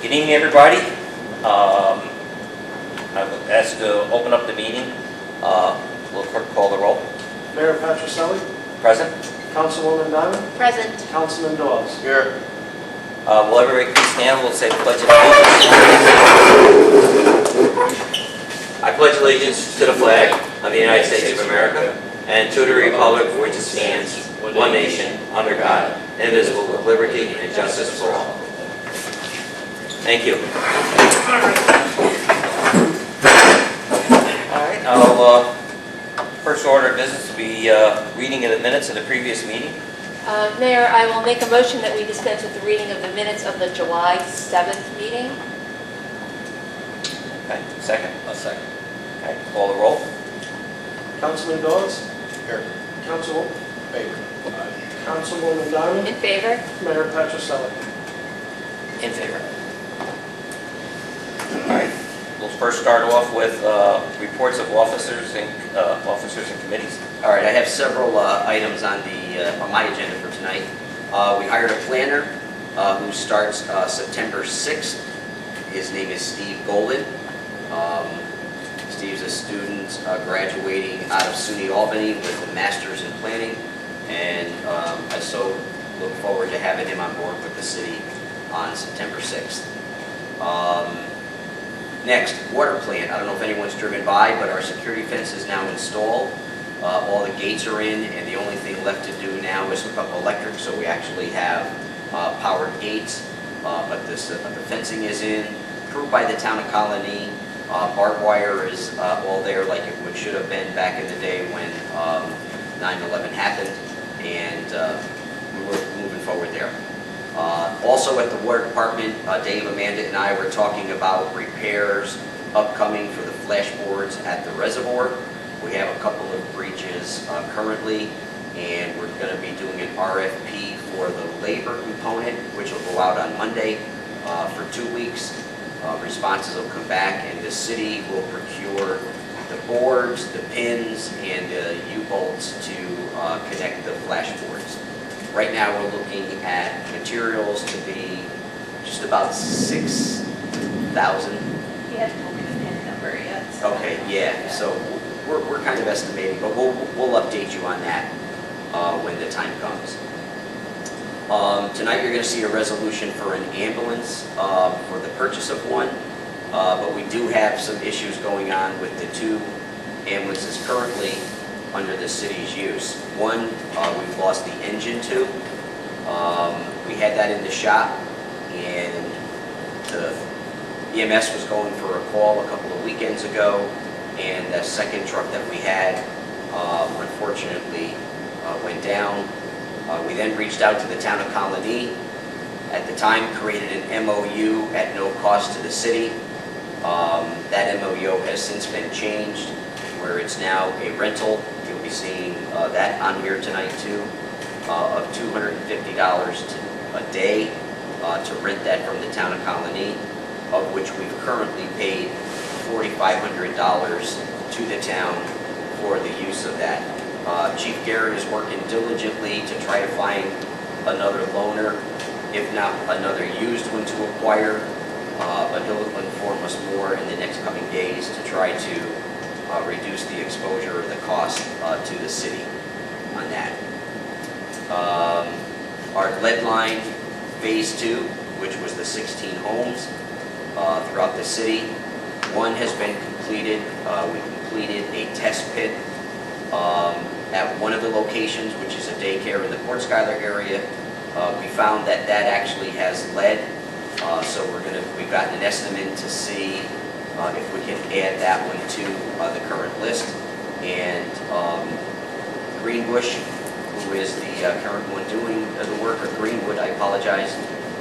Good evening, everybody. I would ask to open up the meeting. Will clerk call the roll? Mayor Patricelli, Present. Councilwoman Diamond, Present. Councilman Dawes. Here. Will everybody please stand? We'll say the Pledge of Allegiance. I pledge allegiance to the flag of the United States of America and to the republic for which it stands, one nation, under God, indivisible, with liberty and justice for all. Thank you. All right, I'll, first order of business will be reading of the minutes of the previous meeting. Mayor, I will make a motion that we dispense with the reading of the minutes of the July 7th meeting. Okay, second? A second. Okay, call the roll. Councilman Dawes, Here. Councilwoman Favor. Councilwoman Diamond, In favor? Mayor Patricelli. In favor. All right, we'll first start off with reports of officers and committees. All right, I have several items on my agenda for tonight. We hired a planner who starts September 6th. His name is Steve Golden. Steve's a student graduating out of SUNY Albany with a master's in planning, and I so look forward to having him on board with the city on September 6th. Next, water plant. I don't know if anyone's driven by, but our security fence is now installed. All the gates are in, and the only thing left to do now is hook up electric, so we actually have powered gates. But the fencing is in, approved by the town of Colony. Barbed wire is all there like it should have been back in the day when 9/11 happened, and we were moving forward there. Also at the water department, Dave, Amanda, and I were talking about repairs upcoming for the flashboards at the reservoir. We have a couple of breaches currently, and we're going to be doing an RFP for the labor component, which will go out on Monday for 2 weeks. Responses will come back, and the city will procure the boards, the pins, and the U-bolts to connect the flashboards. Right now, we're looking at materials to be just about 6,000. He hasn't told me the PIN number yet. So. Okay, yeah. So we're kind of estimating, but we'll update you on that when the time comes. Tonight, you're going to see a resolution for an ambulance for the purchase of one, but we do have some issues going on with the 2 ambulances currently under the city's use. One, we've lost the engine to. We had that in the shop, and the EMS was going for a call a couple of weekends ago, and that second truck that we had, unfortunately, went down. We then reached out to the town of Colony. At the time, created an MOU at no cost to the city. That MOU has since been changed, where it's now a rental. You'll be seeing that on here tonight too, of $250 a day to rent that from the town of Colony, of which we've currently paid $4,500 to the town for the use of that. Chief Garrett is working diligently to try to find another loaner, if not another used one to acquire, but he'll inform us more in the next coming days to try to reduce the exposure or the cost to the city on that. Our lead line phase 2, which was the 16 homes throughout the city, one has been completed. We completed a test pit at one of the locations, which is a daycare in the Port Schuyler area. We found that actually has lead, so we've gotten an estimate to see if we can add that one to the current list. And Greenbush, who is the current one doing the work, or Greenwood, I apologize,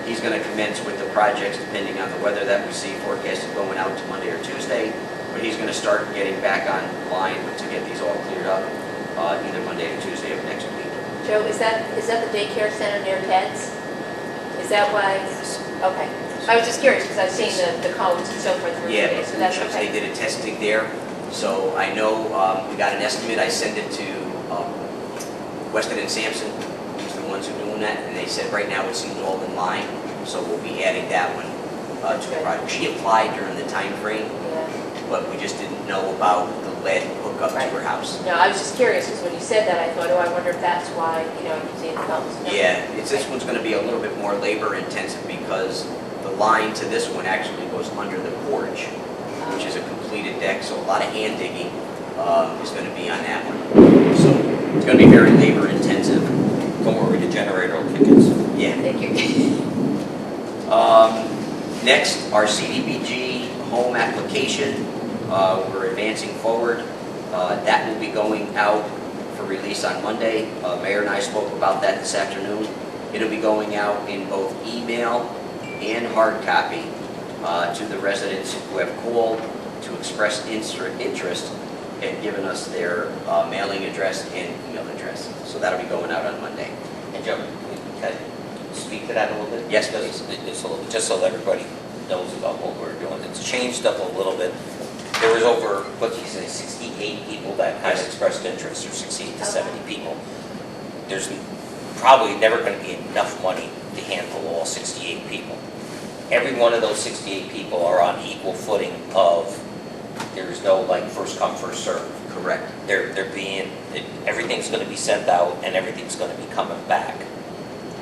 he's going to commence with the projects depending on the weather that we see forecasted going out to Monday or Tuesday. But he's going to start getting back online to get these all cleared up either Monday or Tuesday of next week. Joe, is that the daycare center near Ted's? Is that why? Yes. Okay. I was just curious because I've seen the cones and so forth. Yeah, so that's because okay. they did a testing there. So I know we got an estimate. I sent it to Weston and Sampson, who's the ones who are doing that, and they said right now it seems all in line. So we'll be adding that one to a project. She applied during the time frame, Yeah. but we just didn't know about the lead hookup to Right. her house. No, I was just curious, because when you said that, I thought, oh, I wonder if that's why, I keep seeing the thumbs. No. Yeah, this one's gonna be a little bit more labor intensive because the line to this one actually goes under the porch, which is a completed deck, so a lot of hand digging is gonna be on that one. So it's gonna be very labor intensive. Don't worry, the generator will kick in soon. Yeah. Thank you. Next, our CDBG home application, we're advancing forward. That will be going out for release on Monday. Mayor and I spoke about that this afternoon. It'll be going out in both email and hard copy to the residents who have called to express interest and given us their mailing address and email address. So that'll be going out on Monday. And Joe, can I speak to that a little bit? Yes, please. Just so everybody knows about what we're doing. It's changed up a little bit. There was over, what did you say, 68 people that had expressed interest, or 68 to 70 people. There's probably never going to be enough money to handle all 68 people. Every one of those 68 people are on equal footing of, there's no like first come, first serve. Correct. Everything's going to be sent out and everything's going to be coming back.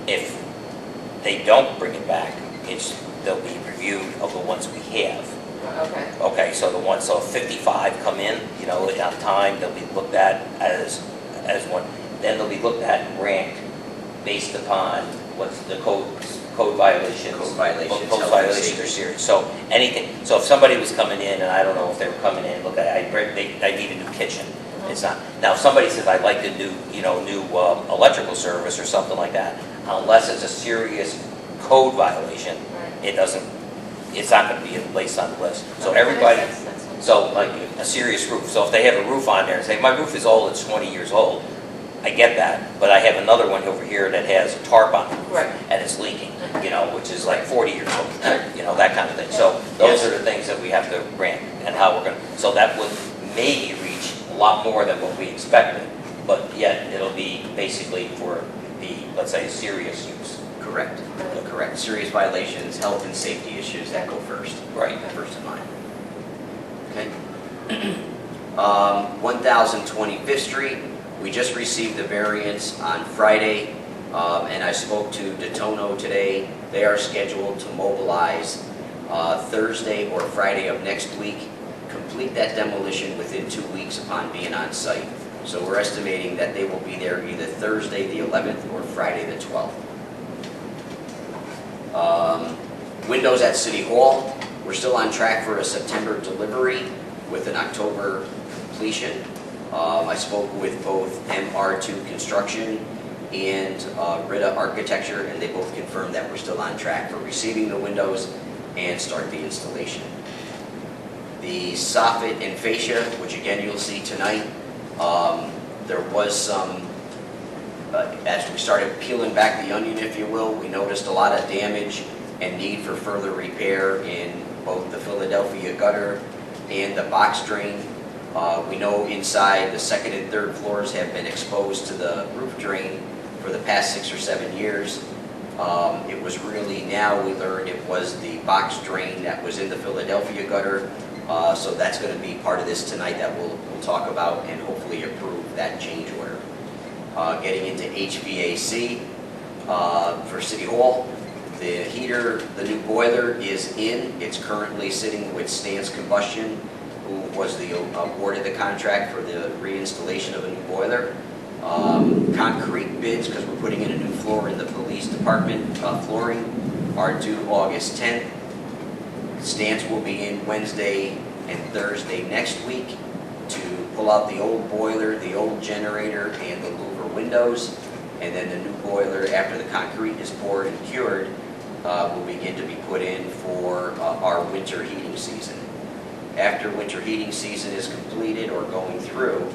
If they don't bring it back, they'll be reviewed of the ones we have. Okay. Okay, so if 55 come in, on time, they'll be looked at as one. Then they'll be looked at and ranked based upon what's the code violations. Code violations, Code health and violations safety. are serious. So if somebody was coming in, and I don't know if they were coming in, look, I need a new kitchen. It's not. Now, if somebody says, I'd like to do, new electrical service or something like that, unless it's a serious code violation, Right. it's not going to be placed on the list. So Okay, everybody, that's- so like a serious roof. So if they have a roof on there and say, my roof is old, it's 20 years old, I get that. But I have another one over here that has a tarp on the roof Right. and it's leaking, which is like 40 years old, that kind of thing. So those are the things that we have to rank and how we're going to, so that would maybe reach a lot more than what we expected, but yet it'll be basically for the, let's say, serious use. Correct. Correct. Serious violations, health and safety issues that go first. Right. First in line. Okay. 1025th Street, we just received the variance on Friday, and I spoke to Detono today. They are scheduled to mobilize Thursday or Friday of next week, complete that demolition within 2 weeks upon being on site. So we're estimating that they will be there either Thursday the 11th or Friday the 12th. Windows at City Hall, we're still on track for a September delivery with an October completion. I spoke with both MR2 Construction and Rita Architecture, and they both confirmed that we're still on track for receiving the windows and start the installation. The soffit and fascia, which again you'll see tonight, there was some, as we started peeling back the onion, if you will, we noticed a lot of damage and need for further repair in both the Philadelphia gutter and the box drain. We know inside the second and third floors have been exposed to the roof drain for the past 6 or 7 years. It was really, now we learned it was the box drain that was in the Philadelphia gutter. So that's going to be part of this tonight that we'll talk about and hopefully approve that change order. Getting into HVAC for City Hall, the heater, the new boiler is in. It's currently sitting with Stance Combustion, who was awarded the contract for the reinstallation of a new boiler. Concrete bids, because we're putting in a new floor in the police department flooring, are due August 10th. Stance will be in Wednesday and Thursday next week to pull out the old boiler, the old generator, and the louver windows. And then the new boiler, after the concrete is poured and cured, will begin to be put in for our winter heating season. After winter heating season is completed or going through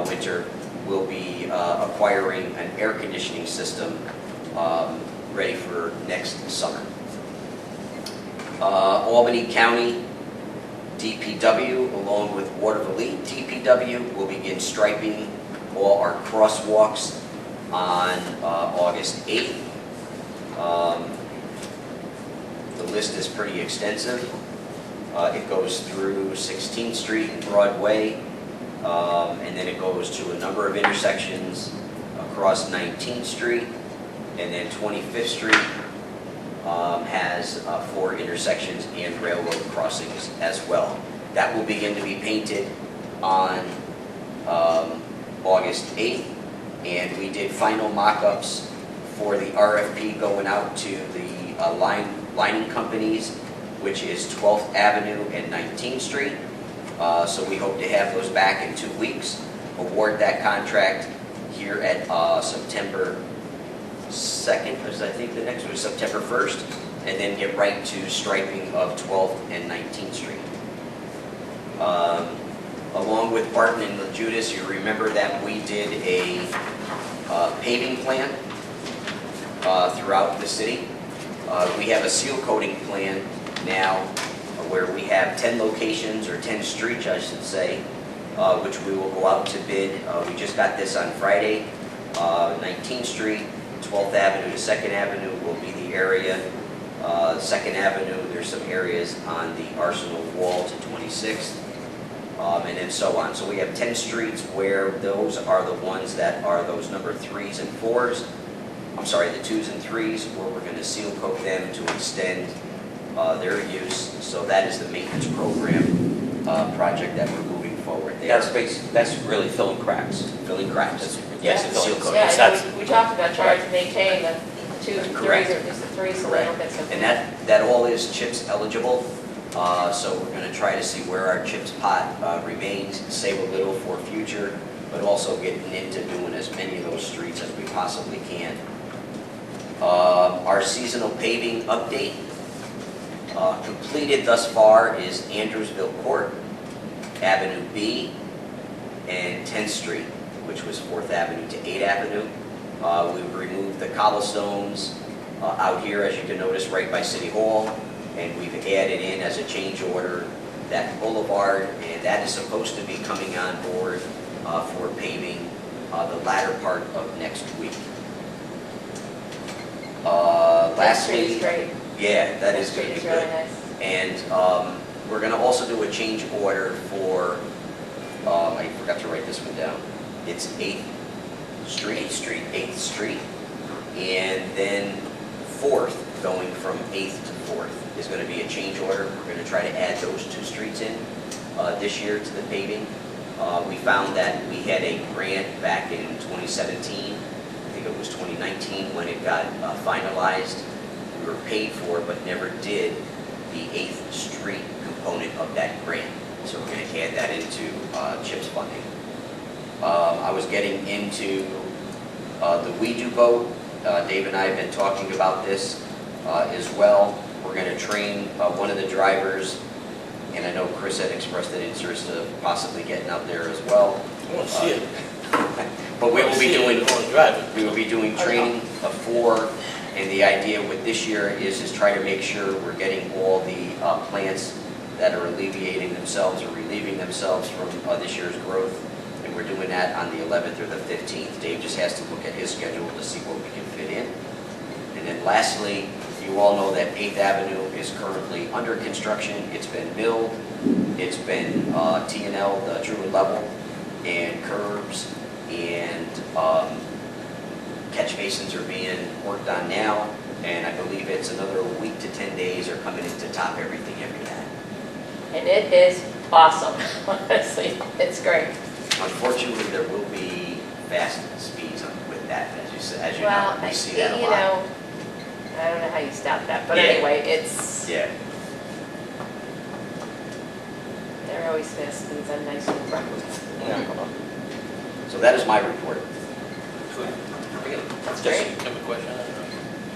winter, we'll be acquiring an air conditioning system ready for next summer. Albany County DPW, along with Watervliet DPW, will begin striping all our crosswalks on August 8th. The list is pretty extensive. It goes through 16th Street and Broadway, and then it goes to a number of intersections across 19th Street, and then 25th Street has 4 intersections and railroad crossings as well. That will begin to be painted on August 8th, and we did final mock-ups for the RFP going out to the lining companies, which is 12th Avenue and 19th Street. So we hope to have those back in 2 weeks, award that contract here at September 2nd, because I think the next one is September 1st, and then get right to striping of 12th and 19th Street. Along with Barton and Judas, you remember that we did a paving plan throughout the city. We have a seal coating plan now where we have 10 locations, or 10 streets, I should say, which we will go out to bid. We just got this on Friday. 19th Street, 12th Avenue to 2nd Avenue will be the area. 2nd Avenue, there's some areas on the Arsenal Wall to 26th, and then so on. So we have 10 streets where those are the ones that are those number 3s and 4s. I'm sorry, the 2s and 3s, where we're going to seal coat them to extend their use. So that is the maintenance program project that we're moving forward there. That's really filling cracks. Filling cracks. Yes, Seal it's filling coating. cracks. Yeah, It's I not- know we talked about trying to maintain the 2 and 3s, Correct. or just the 3, so they don't get so. And that all is CHIPS eligible. So we're going to try to see where our CHIPS pot remains, save a little for future, but also getting into doing as many of those streets as we possibly can. Our seasonal paving update completed thus far is Andrewsville Court, Avenue B, and 10th Street, which was 4th Avenue to 8th Avenue. We've removed the cobblestones out here, as you can notice, right by City Hall, and we've added in as a change order that boulevard, and that is supposed to be coming on board for paving the latter part of next week. That street Lastly, is great. yeah, that is Street going to is be really good. nice. And we're going to also do a change order for, I forgot to write this one down. It's 8th Street. 8th Street. And then 4th, going from 8th to 4th, is going to be a change order. We're going to try to add those 2 streets in this year to the paving. We found that we had a grant back in 2017. I think it was 2019 when it got finalized. We were paid for, but never did the 8th Street component of that grant. So we're going to add that into CHIPS funding. I was getting into the We Do vote. Dave and I have been talking about this as well. We're going to train one of the drivers, and I know Chris had expressed an interest of possibly getting out there as well. I want to see it. But we will be doing, I want to drive it. we will be doing training of 4, and the idea with this year is try to make sure we're getting all the plants that are alleviating themselves or relieving themselves from this year's growth, and we're doing that on the 11th or the 15th. Dave just has to look at his schedule to see what we can fit in. And then lastly, you all know that 8th Avenue is currently under construction. It's been milled, it's been T&L, the true level, and curbs, and catch basins are being worked on now, and I believe it's another week to 10 days are coming in to top everything after that. And it is awesome, honestly, it's great. Unfortunately, there will be fast speeds with that, as you Well, know, we see that a lot. I don't know how you stop that, but Yeah. anyway, it's, Yeah. they're always fast speeds on nice new roads. So that is my report. That's Just great. have a question. I don't know.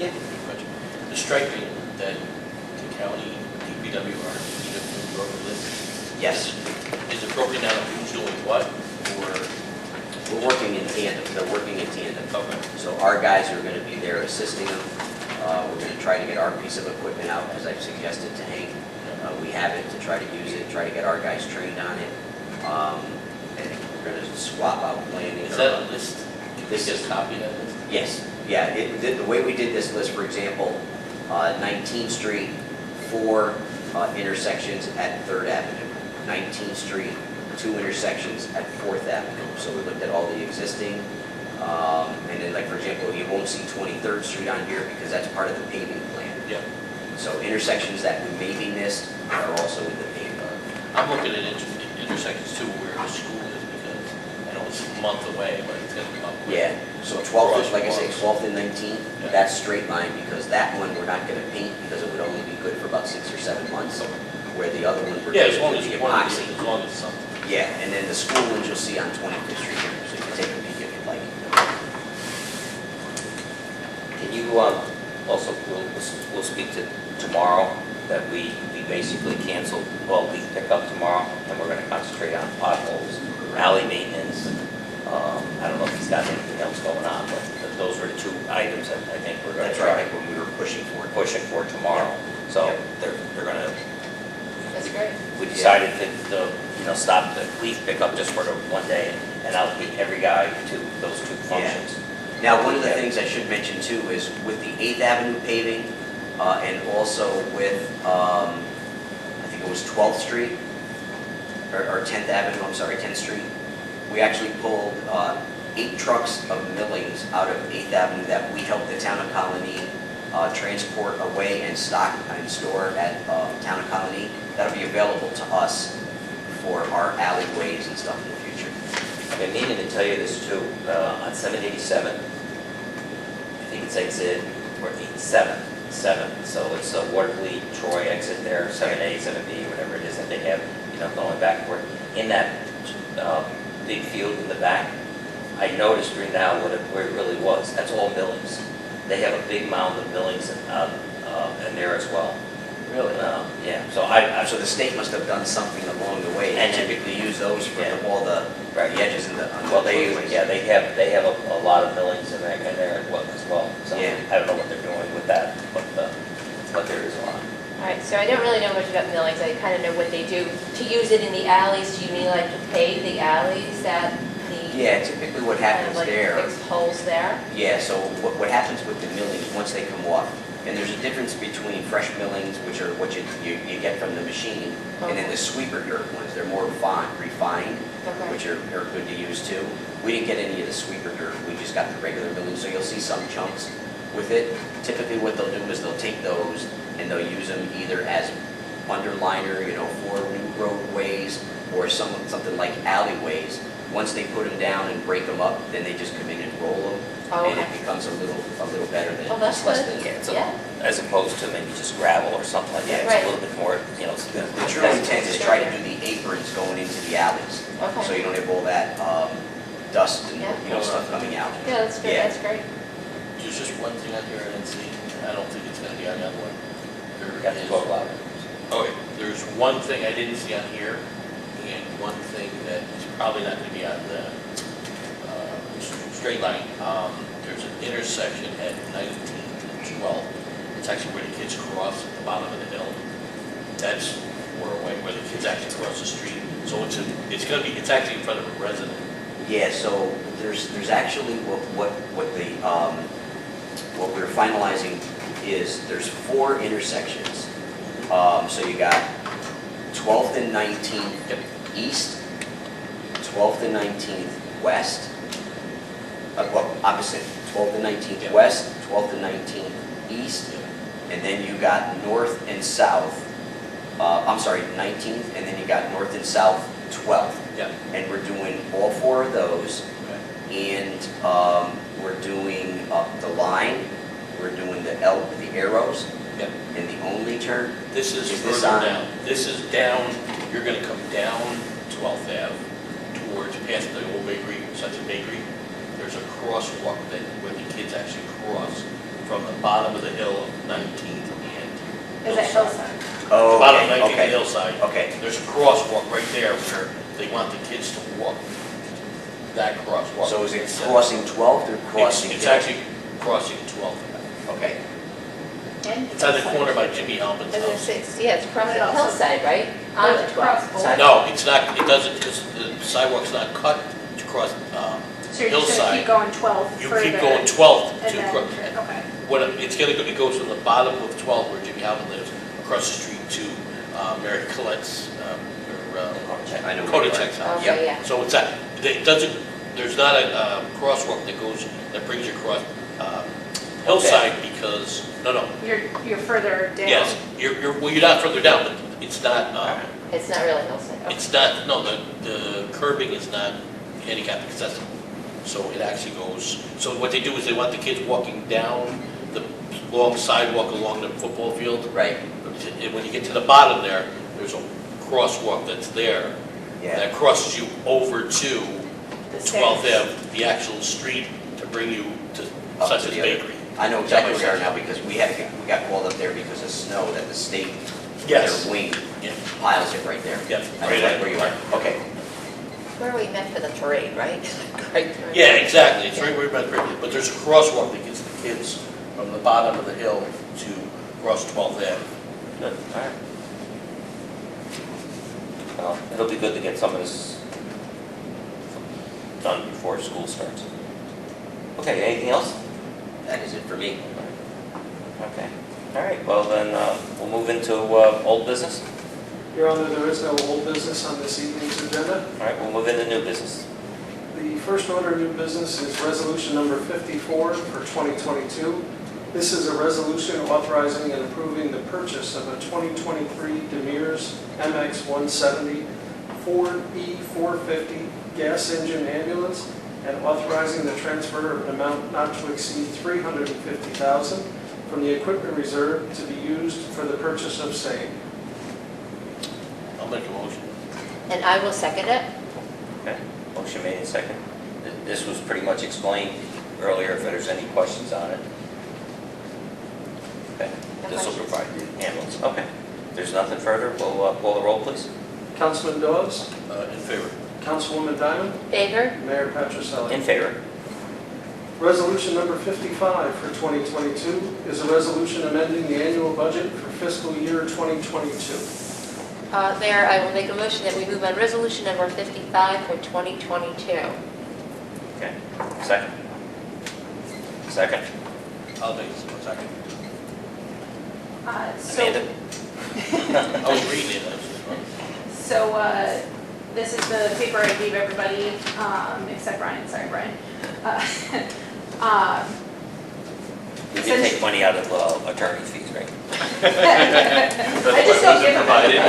Yeah. Question. The striping that the county, DPW, or Watervliet Yes, is it broken down who's doing what, or? we're working in tandem, they're working in tandem. Okay. So our guys are going to be there assisting them. We're going to try to get our piece of equipment out, as I've suggested to Hank. We have it to try to use it, try to get our guys trained on it. And we're going to swap out landing. Is that a list? This Just is- copy that list? Yes, yeah, the way we did this list, for example, 19th Street, 4 intersections at 3rd Avenue, 19th Street, 2 intersections at 4th Avenue. So we looked at all the existing, and then like, for example, you won't see 23rd Street on here because that's part of the paving plan. Yeah. So intersections that we maybe missed are also in the paving. I'm looking at intersections too where the school is, because I know it's a month away, but it's gonna come up. Yeah, so 12th, is, like I say, 12th and 19th, Yeah. that's straight line, because that one we're not gonna paint, because it would only be good for about 6 or 7 months, where the other one we're Yeah, doing as long with as the one of epoxy. these, as long as something. Yeah, and then the school ones you'll see on 25th Street here, so you can take a peek if you'd like. Can you, also, we'll speak to tomorrow, that we basically canceled, well, we pick up tomorrow, and we're gonna concentrate on potholes, alley maintenance. I don't know if he's got anything else going on, but those were the 2 items that I think we're gonna That's try. right, when we were pushing for it. Pushing for tomorrow. So Yep. they're gonna, That's great. we decided to, stop the leaf pickup just for the one day and allocate every guy to those 2 functions. Now, one of the things I should mention too is with the 8th Avenue paving, and also with, I think it was 12th Street, or 10th Avenue, I'm sorry, 10th Street, we actually pulled 8 trucks of millings out of 8th Avenue that we helped the town of Colony transport away and stock and store at town of Colony. That'll be available to us for our alleyways and stuff in the future. I've been meaning to tell you this too, on 787, I think it's exit, or 7, so it's a Watervliet, Troy exit there, 7A, 7B, whatever it is that they have, going back and forth. In that big field in the back, I noticed right now where it really was, that's all millings. They have a big mound of millings in there as well. Really? Yeah, so So the state must have done something along the way, and And- typically use those for Yeah. all the Right. edges and the. on the well, they roadways. they have a lot of millings in there as well. So Yeah. I don't know what they're doing with that, but there is a lot. All right, so I don't really know much about millings. I kind of know what they do. To use it in the alleys, do you mean like to pave the alleys that the... Yeah, typically what Kind happens of like there, fixed holes there? yeah, so what happens with the millings, once they come off, and there's a difference between fresh millings, which are what you get from the machine, and then the sweeper dirt ones, they're more refined, Okay. which are good to use too. We didn't get any of the sweeper dirt, we just got the regular millings, so you'll see some chunks with it. Typically what they'll do is they'll take those and they'll use them either as underliner, for new roadways, or something like alleyways. Once they put them down and break them up, then they just come in and roll them, Oh, and okay. it becomes a little better than, Oh, that's it's less good. than. Yeah, it's Yeah. as opposed to maybe just gravel or something like that. It's Right. a little bit more, The true intent is try to do the aprons going into the alleys, so Okay. you don't have all that dust and, Yeah. stuff coming out. Yeah, that's good, Yeah. that's great. There's just one thing on here I didn't see, I don't think it's gonna be on the other one. you have to talk about it. Okay, there's one thing I didn't see on here, and one thing that is probably not gonna be on the straight line. There's an intersection at 19th and 12th. It's actually where the kids cross at the bottom of the hill. That's far away, where the kids actually cross the street. So it's actually in front of a resident. Yeah, so there's actually what we're finalizing is there's 4 intersections. So you got 12th and 19th Yep. east, 12th and 19th west, opposite, 12th and 19th Yep. west, 12th and 19th east, and then you got north and south, 19th, and then you got north and south 12th. Yeah. And we're doing all 4 of those, Okay. and we're doing the line, we're doing the arrows, Yep. and the only turn. This is Is this further on? down. This is down, you're gonna come down 12th Ave towards past the old bakery, such a bakery. There's a crosswalk where the kids actually cross from the bottom of the hill of 19th and Is that hillside? Oh, Bottom of okay, 19th and okay, hillside. okay. There's a crosswalk right there where they want the kids to walk that crosswalk. So is it crossing 12th or crossing? It's actually crossing 12th. Okay. It's on the corner by Jimmy Hellman's I was gonna house. say, yeah, it's across the hillside, right? On the 12th. Side. No, it's not, it doesn't, because the sidewalk's not cut to cross, So you're just gonna hillside. keep going 12 You further? keep going 12th And to, then, cross. okay. It goes from the bottom of 12th where Jimmy Hellman lives, across the street to Mary Colette's, I know where you are. Kotichek's house. Okay, yeah. So it's that, it doesn't, there's not a crosswalk that brings you across Hillside because, no, You're further down. yes, well, you're not further down, but it's not, It's not really Hillside. Okay. it's not, no, the curbing is not handicap accessible. So it actually goes, so what they do is they want the kids walking down the long sidewalk along the football field. Right, And when you get to the bottom there, there's a crosswalk that's there yeah. that crosses you over to The 12th stairs. Ave, the actual street to bring you to Up such to as the other- bakery. I know exactly where we are now because we got called up there because of snow that the state, Yes. their wing Yeah. piles it right there. Yeah, I know right right at- where you are. Okay. Where we met for the parade, right? Right. Yeah, exactly, it's right where you're about to, but there's a crosswalk that gets the kids from the bottom of the hill to cross 12th Ave. Good, all right. Well, it'll be good to get some of this done before school starts. Okay, anything else? That is it for me. Okay, all right, well then, we'll move into old business. Your Honor, there is no old business on this evening's agenda. All right, we'll move into new business. The first order of new business is resolution number 54 for 2022. This is a resolution authorizing and approving the purchase of a 2023 Demers MX 170 Ford E450 gas engine ambulance and authorizing the transfer of an amount not to exceed $350,000 from the equipment reserve to be used for the purchase of same. I'll make a motion. And I will second it. Okay, motion made in second. This was pretty much explained earlier, if there's any questions on it. Okay, No this will questions. provide the ambulance. Okay, if there's nothing further, we'll call the roll, please. Councilman Dawes, In favor. Councilwoman Diamond, Favor? Mayor Patrichelli. In favor. Resolution number 55 for 2022 is a resolution amending the annual budget for fiscal year 2022. Mayor, I will make a motion that we move on resolution number 55 for 2022. Okay, second. Second. I'll take this one second. So, Amanda? I was reading it. this is the paper I gave everybody, except Brian, sorry, Brian. You did take money out of attorney fees, right? I just don't give them anything.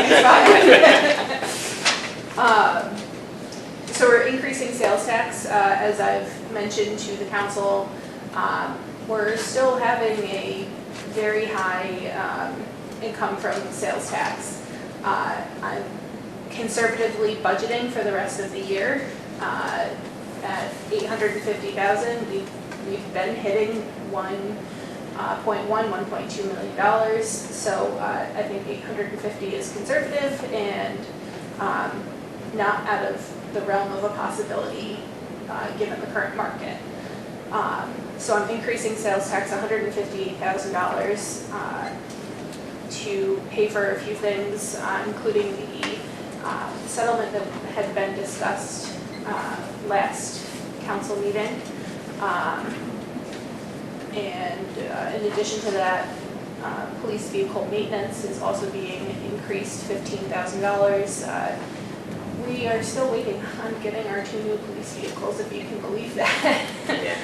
So we're increasing sales tax, as I've mentioned to the council. We're still having a very high income from sales tax. I'm conservatively budgeting for the rest of the year at $850,000. We've been hitting $1.2 million. So I think 850 is conservative and not out of the realm of a possibility given the current market. So I'm increasing sales tax $150,000 to pay for a few things, including the settlement that had been discussed last council meeting. And in addition to that, police vehicle maintenance is also being increased $15,000. We are still waiting on getting our 2 new police vehicles, if you can believe that. Yeah.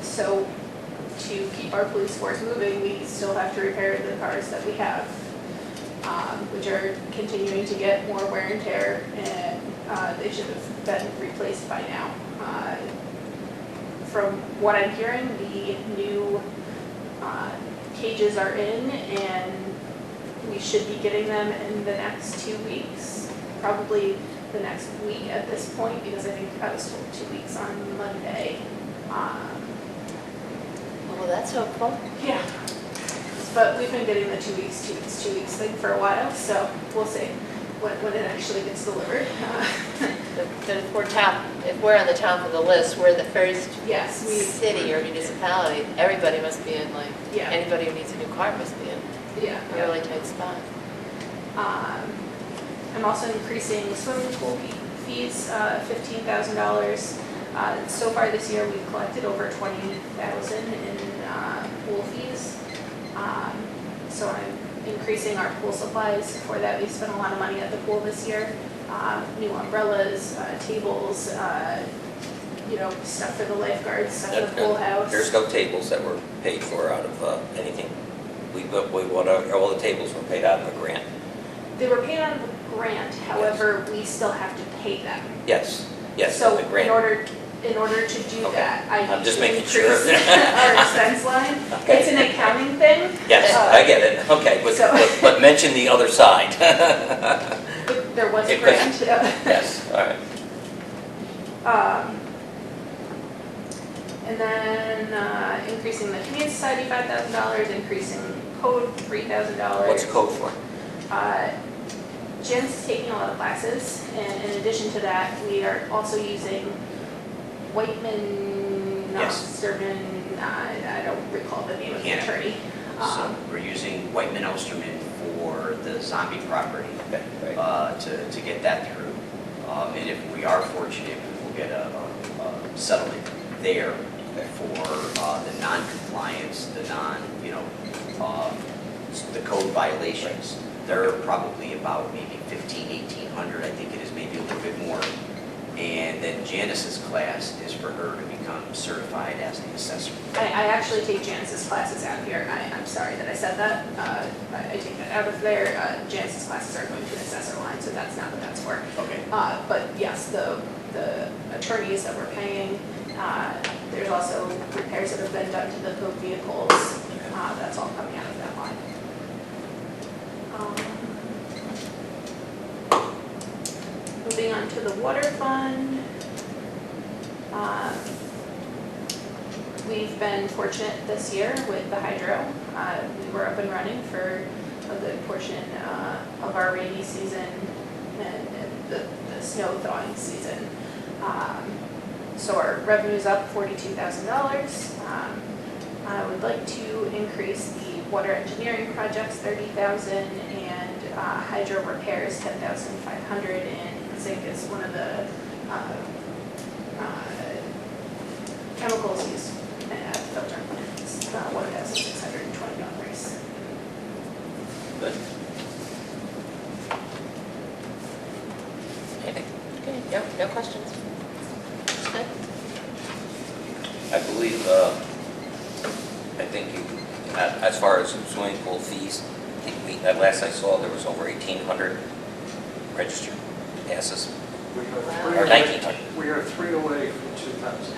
So to keep our police force moving, we still have to repair the cars that we have, which are continuing to get more wear and tear, and they should have been replaced by now. From what I'm hearing, the new cages are in, and we should be getting them in the next 2 weeks, probably the next week at this point, because I think I was told 2 weeks on Monday. Well, that's hopeful. Yeah. But we've been getting the 2 weeks thing for a while, so we'll see when it actually gets delivered. If we're on the top of the list, we're the first Yes, city or municipality. Everybody must be in, like, Yeah. anybody who needs a new car must be in Yeah. a really tight spot. I'm also increasing swimming pool fees, $15,000. So far this year, we've collected over $20,000 in pool fees. increasing our pool supplies. For that, we spent a lot of money at the pool this year. New umbrellas, tables, stuff for the lifeguards, stuff for the pool house. There's no tables that were paid for out of anything. All the tables were paid out of a grant. They were paid out of a grant, however, we still have to pay them. Yes, yes, So the grant. in order to do Okay. that, I I'm need just to making sure. increase our expense line. Okay. It's an accounting thing. Yes, I get it, okay, So- but mention the other side. But there was a It was- grant. Yes, all right. And then increasing the Humane Society $5,000, increasing code $3,000. What's code for? Janice is taking a lot of classes, and in addition to that, we are also using Whiteman, Yes. Serban, I don't recall the name of the Yeah. attorney. So we're using Whiteman Osterman for the zombie property Okay, right. to get that through. And if we are fortunate, we will get a settlement there for the non-compliance, the code violations. They're probably about maybe 1,500, 1,800, I think it is, maybe a little bit more. And then Janice's class is for her to become certified as the assessor. I actually take Janice's classes out here. I'm sorry that I said that. I take that out of there. Janice's classes are going to an assessor line, so that's not what that's for. Okay. But yes, the attorneys that we're paying, there's also repairs that have been done to the code vehicles. That's all coming out of that line. Moving on to the water fund. We've been fortunate this year with the hydro. We were up and running for a good portion of our rainy season and the snow thawing season. So our revenue's up $42,000. I would like to increase the water engineering projects $30,000 and hydro repairs $10,500, and zinc is one of the chemicals used at the filter plant. It's $1,620. Good. Anything? Okay, no questions. Good. I believe, I think you, as far as swimming pool fees, I think last I saw, there was over 1,800 registered passes, or 1,900, We are 3 away from 2,000.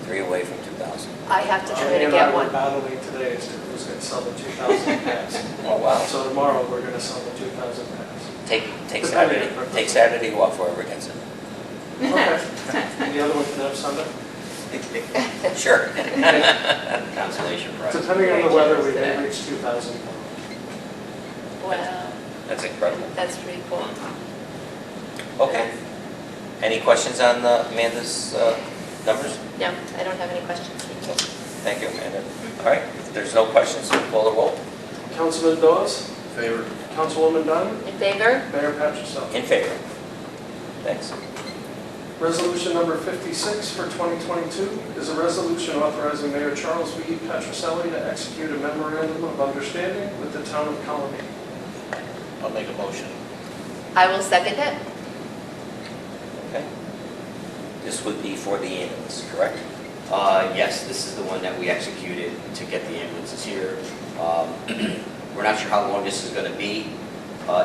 3 away from 2,000. I have to try Jenny to and I get were one. battling today as to who's going to sell the 2,000 pass. Oh, wow. So tomorrow, we're going to sell the 2,000 pass. Take Saturday off, whoever gets it. Okay. And the other one can have Sunday? Sure. Consolation prize. Depending on the weather, we may reach 2,000. Wow, That's incredible. that's pretty cool. Okay. Any questions on Amanda's numbers? No, I don't have any questions. Thank you, Amanda. All right, if there's no questions, we'll call the roll. Councilman Dawes? Favor? Councilwoman Dunn? In favor? Mayor Patricel? In favor. Thanks. Resolution number 56 for 2022 is a resolution authorizing Mayor Charles V. Patricelli to execute a memorandum of understanding with the town of Colony. I'll make a motion. I will second it. Okay. This would be for the ambulance, correct? Yes, this is the one that we executed to get the ambulances here. We're not sure how long this is going to be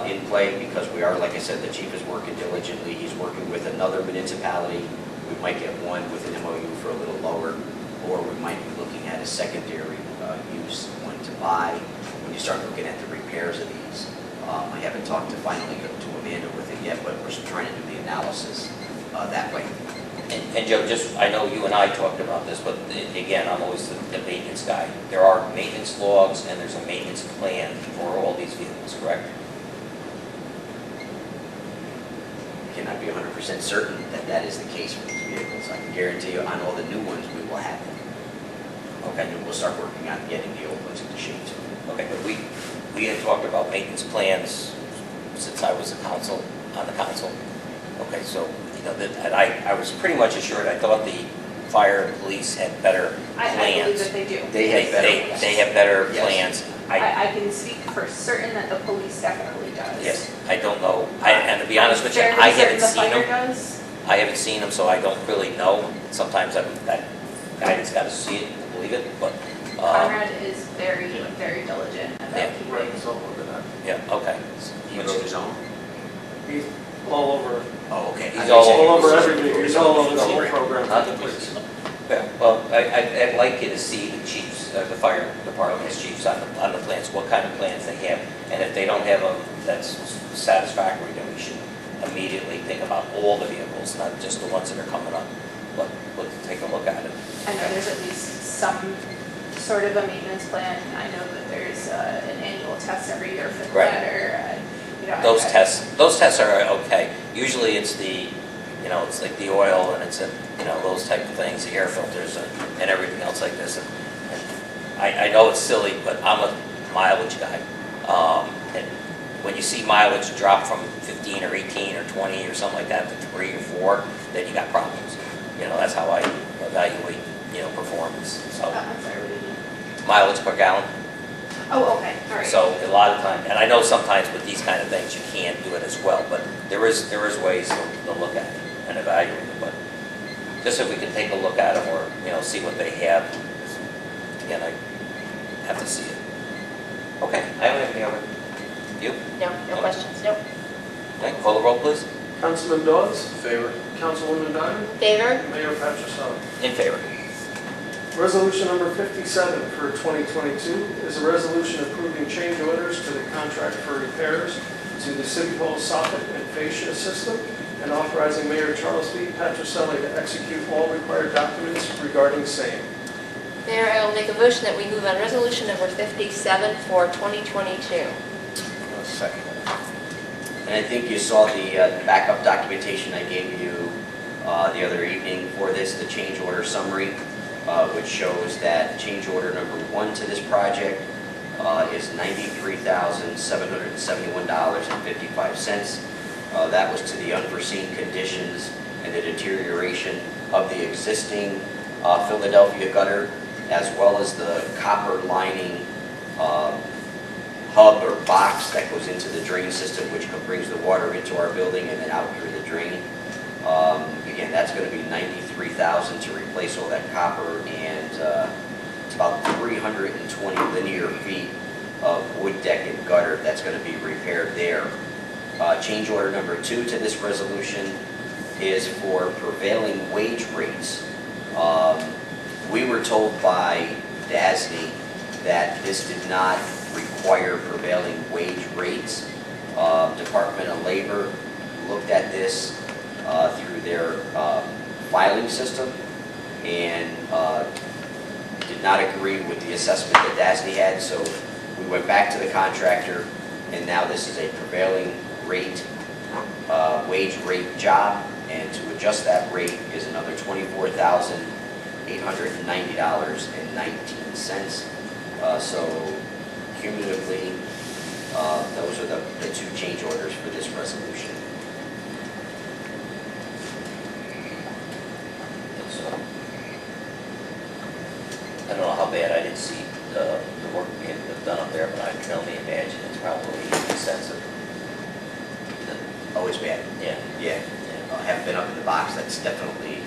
in play because we are, like I said, the chief is working diligently. He's working with another municipality. We might get one with an MOU for a little lower, or we might be looking at a secondary use one to buy. When you start looking at the repairs of these, I haven't talked to Amanda with it yet, but we're trying to do the analysis that way. And Joe, I know you and I talked about this, but again, I'm always the maintenance guy. There are maintenance logs and there's a maintenance plan for all these vehicles, correct? Cannot be 100% certain that that is the case for these vehicles. I can guarantee you on all the new ones, we will have them. Okay, and we'll start working on getting the old ones into shape too. Okay, but we had talked about maintenance plans since I was on the council. Okay, so, and I was pretty much assured, I thought the fire and police had better I believe plans. that they do. They have better. They have better Yes. plans. I can speak for certain that the police definitely does. Yes, I don't know, and to be honest with you, Fairly I certain haven't the seen fire them. does. I haven't seen them, so I don't really know. Sometimes that guy that's got to see it, will believe it, but, Conrad is very, very diligent Yeah. about Right, keeping. so look at that. yeah, okay. He wrote his own? He's all over, Oh, okay. He's all everything, he's all over the whole program. Huh? Yeah, well, I'd like you to see the chiefs, the fire department's chiefs on the plans, what kind of plans they have. And if they don't have them, that's satisfactory, then we should immediately think about all the vehicles, not just the ones that are coming up. But let's take a look at it. I know there's at least some sort of a maintenance plan. I know that there's an annual test every year for the Right. ladder. You know, Those tests are okay. Usually it's it's like the oil and it's, those type of things, the air filters and everything else like this. And I know it's silly, but I'm a mileage guy. And when you see mileage drop from 15 or 18 or 20 or something like that to 3 or 4, then you got problems. That's how I evaluate, performance. So I'm sorry, what do you mean? mileage per gallon. Oh, okay, all right. So a lot of times, and I know sometimes with these kind of things, you can't do it as well, but there is ways to look at it and evaluate it. But just if we can take a look at them or, see what they have. Again, I have to see it. Okay, I don't have any other. You? No, no questions, nope. Okay, call the roll, please. Councilman Dawes, Favor? Councilwoman Diamond, Favor? Mayor Patricella. In favor. Resolution number 57 for 2022 is a resolution approving change orders to the contract for repairs to the City Hall soffit and fascia system and authorizing Mayor Charles B. Patricella to execute all required documents regarding same. Mayor, I will make a motion that we move on resolution number 57 for 2022. Second. And I think you saw the backup documentation I gave you the other evening for this, the change order summary, which shows that change order number 1 to this project is $93,771.55. That was to the unforeseen conditions and the deterioration of the existing Philadelphia gutter, as well as the copper lining hub or box that goes into the drain system, which brings the water into our building and then out through the drain. Again, that's going to be $93,000 to replace all that copper, and it's about 320 linear feet of wood deck and gutter that's going to be repaired there. Change order number 2 to this resolution is for prevailing wage rates. We were told by DASNY that this did not require prevailing wage rates. Department of Labor looked at this through their filing system and did not agree with the assessment that DASNY had, so we went back to the contractor, and now this is a prevailing rate, wage rate job, and to adjust that rate is another $24,890.19. So cumulatively, those are the 2 change orders for this resolution. I don't know how bad, I didn't see the work being done up there, but I can only imagine it's probably extensive. Oh, it's bad. Yeah. Yeah. I haven't been up in the box, that's definitely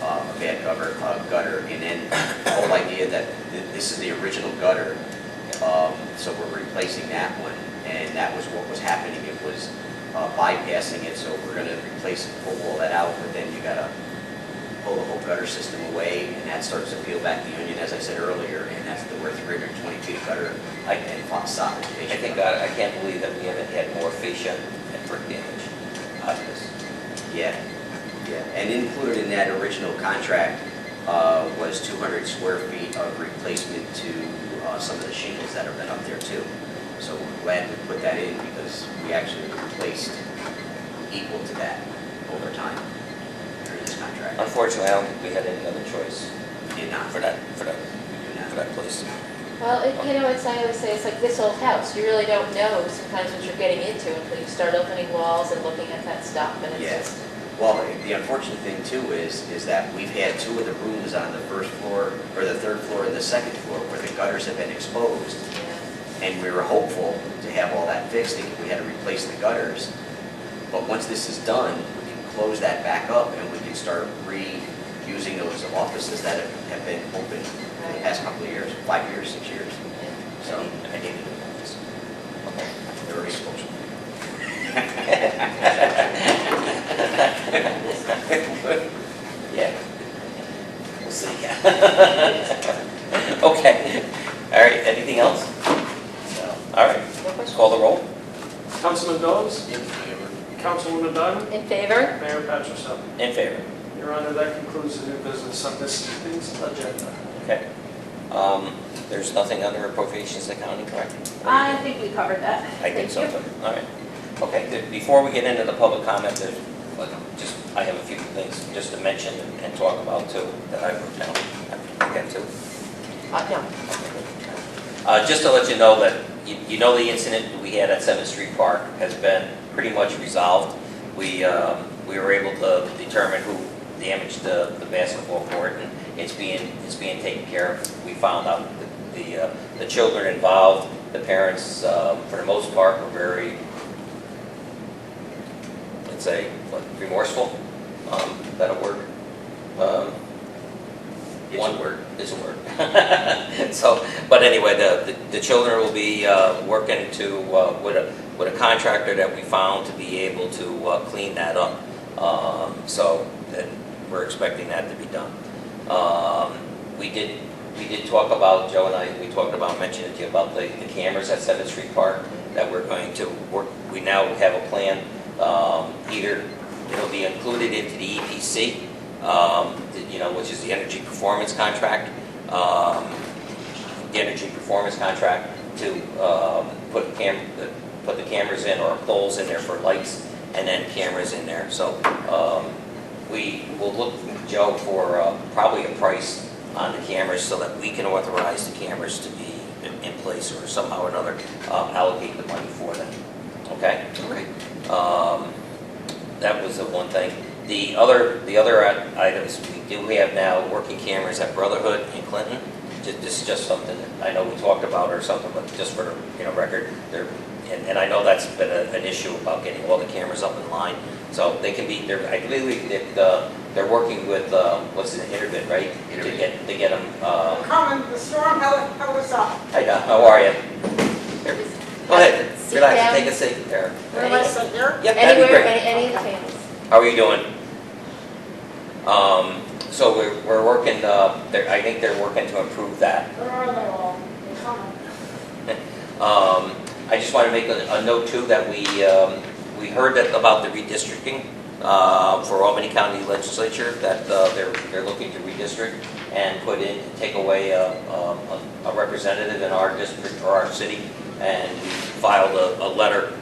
a bad gutter. And then the whole idea that this is the original gutter, so we're replacing that one, and that was what was happening. It was bypassing it, so we're going to replace it, pull all that out, but then you got to pull the whole gutter system away, and that starts to peel back the onion, as I said earlier, and that's where 320 feet of gutter and soffit. I think, I can't believe that we haven't had more fascia and brick damage out of this. Yeah, yeah, and included in that original contract was 200 square feet of replacement to some of the shingles that have been up there too. So we're glad we put that in because we actually replaced equal to that over time during this contract. Unfortunately, I don't think we had any other choice We did not. for that We do not. place. Well, I always say, it's like this old house. You really don't know sometimes what you're getting into until you start opening walls and looking at that stuff, and it's Yeah. just... Well, the unfortunate thing too is that we've had 2 of the rooms on the first floor, or the third floor and the second floor, where the gutters have been exposed. Yeah. And we were hopeful to have all that fixed, thinking we had to replace the gutters. But once this is done, we can close that back up and we can start reusing those offices that have been open for the past couple of years, 5 years, 6 years. So I need to do this. Okay. they're already supposed to. Yeah. We'll see. Okay. All right, anything else? No. All right, No questions? call the roll. Councilman Dawes? In favor. Councilwoman Diamond? In favor? Mayor Patricel? In favor. Your Honor, that concludes the new business on this evening's agenda. Okay. There's nothing under appropriations accounting, correct? I think we covered that. I think so Thank too. All right. Okay, before we get into the public comment, I have a few things just to mention and talk about too, that I wrote down. I get to. No. Just to let you know that, you know the incident that we had at 7th Street Park has been pretty much resolved. We were able to determine who damaged the basketball court, and it's being taken care of. We found out that the children involved, the parents, for the most part, were very, let's say, remorseful. Is that a word? It's a word. Is a word. So, but anyway, the children will be working to with a contractor that we found to be able to clean that up. So that we're expecting that to be done. We did talk about, Joe and I, we talked about, mentioned to you about the cameras at 7th Street Park that we're going to work. We now have a plan. Either it'll be included into the EPC, which is the energy performance contract, to put the cameras in, or poles in there for lights, and then cameras in there. So we will look, Joe, for probably a price on the cameras so that we can authorize the cameras to be in place, or somehow or another allocate the money for them. Okay? Okay. That was the one thing. The other items, we do have now working cameras at Brotherhood in Clinton. This is just something that I know we talked about or something, but just for the record, and I know that's been an issue about getting all the cameras up in line. So they can be, I believe they're working with, what's the Interbid, right? Interbid. To get them. Carmen, the storm, how was up? Hi, Don, how are you? Here, go ahead, Sit relax, down. take a seat there. Where am I sitting here? Yep, that'd be Anywhere, great. any of the tables. How are you doing? So we're working, I think they're working to improve that. Where are they all? They're coming. I just want to make a note too that we heard about the redistricting for Albany County Legislature, that they're looking to redistrict and take away a representative in our district or our city, and we filed a letter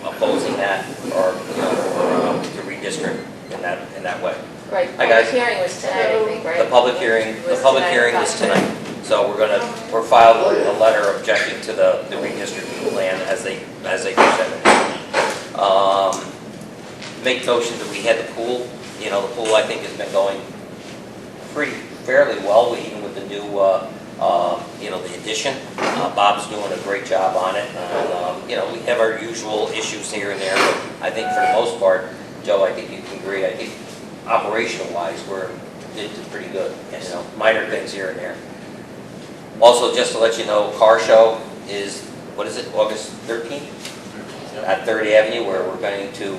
opposing that, or to redistrict in that way. Right, Hi, guys. public hearing was tonight, I think, right? The public hearing was tonight. So we're filed a letter objecting to the redistricting plan as they presented it. Make notion that we had the pool. The pool, I think, has been going fairly well, even with the new, the addition. Bob's doing a great job on it. We have our usual issues here and there, but I think for the most part, Joe, I think you can agree, I think operational-wise, did pretty good. Minor things here and there. Also, just to let you know, car show is, what is it, August 13th? At 3rd Avenue, where we're going to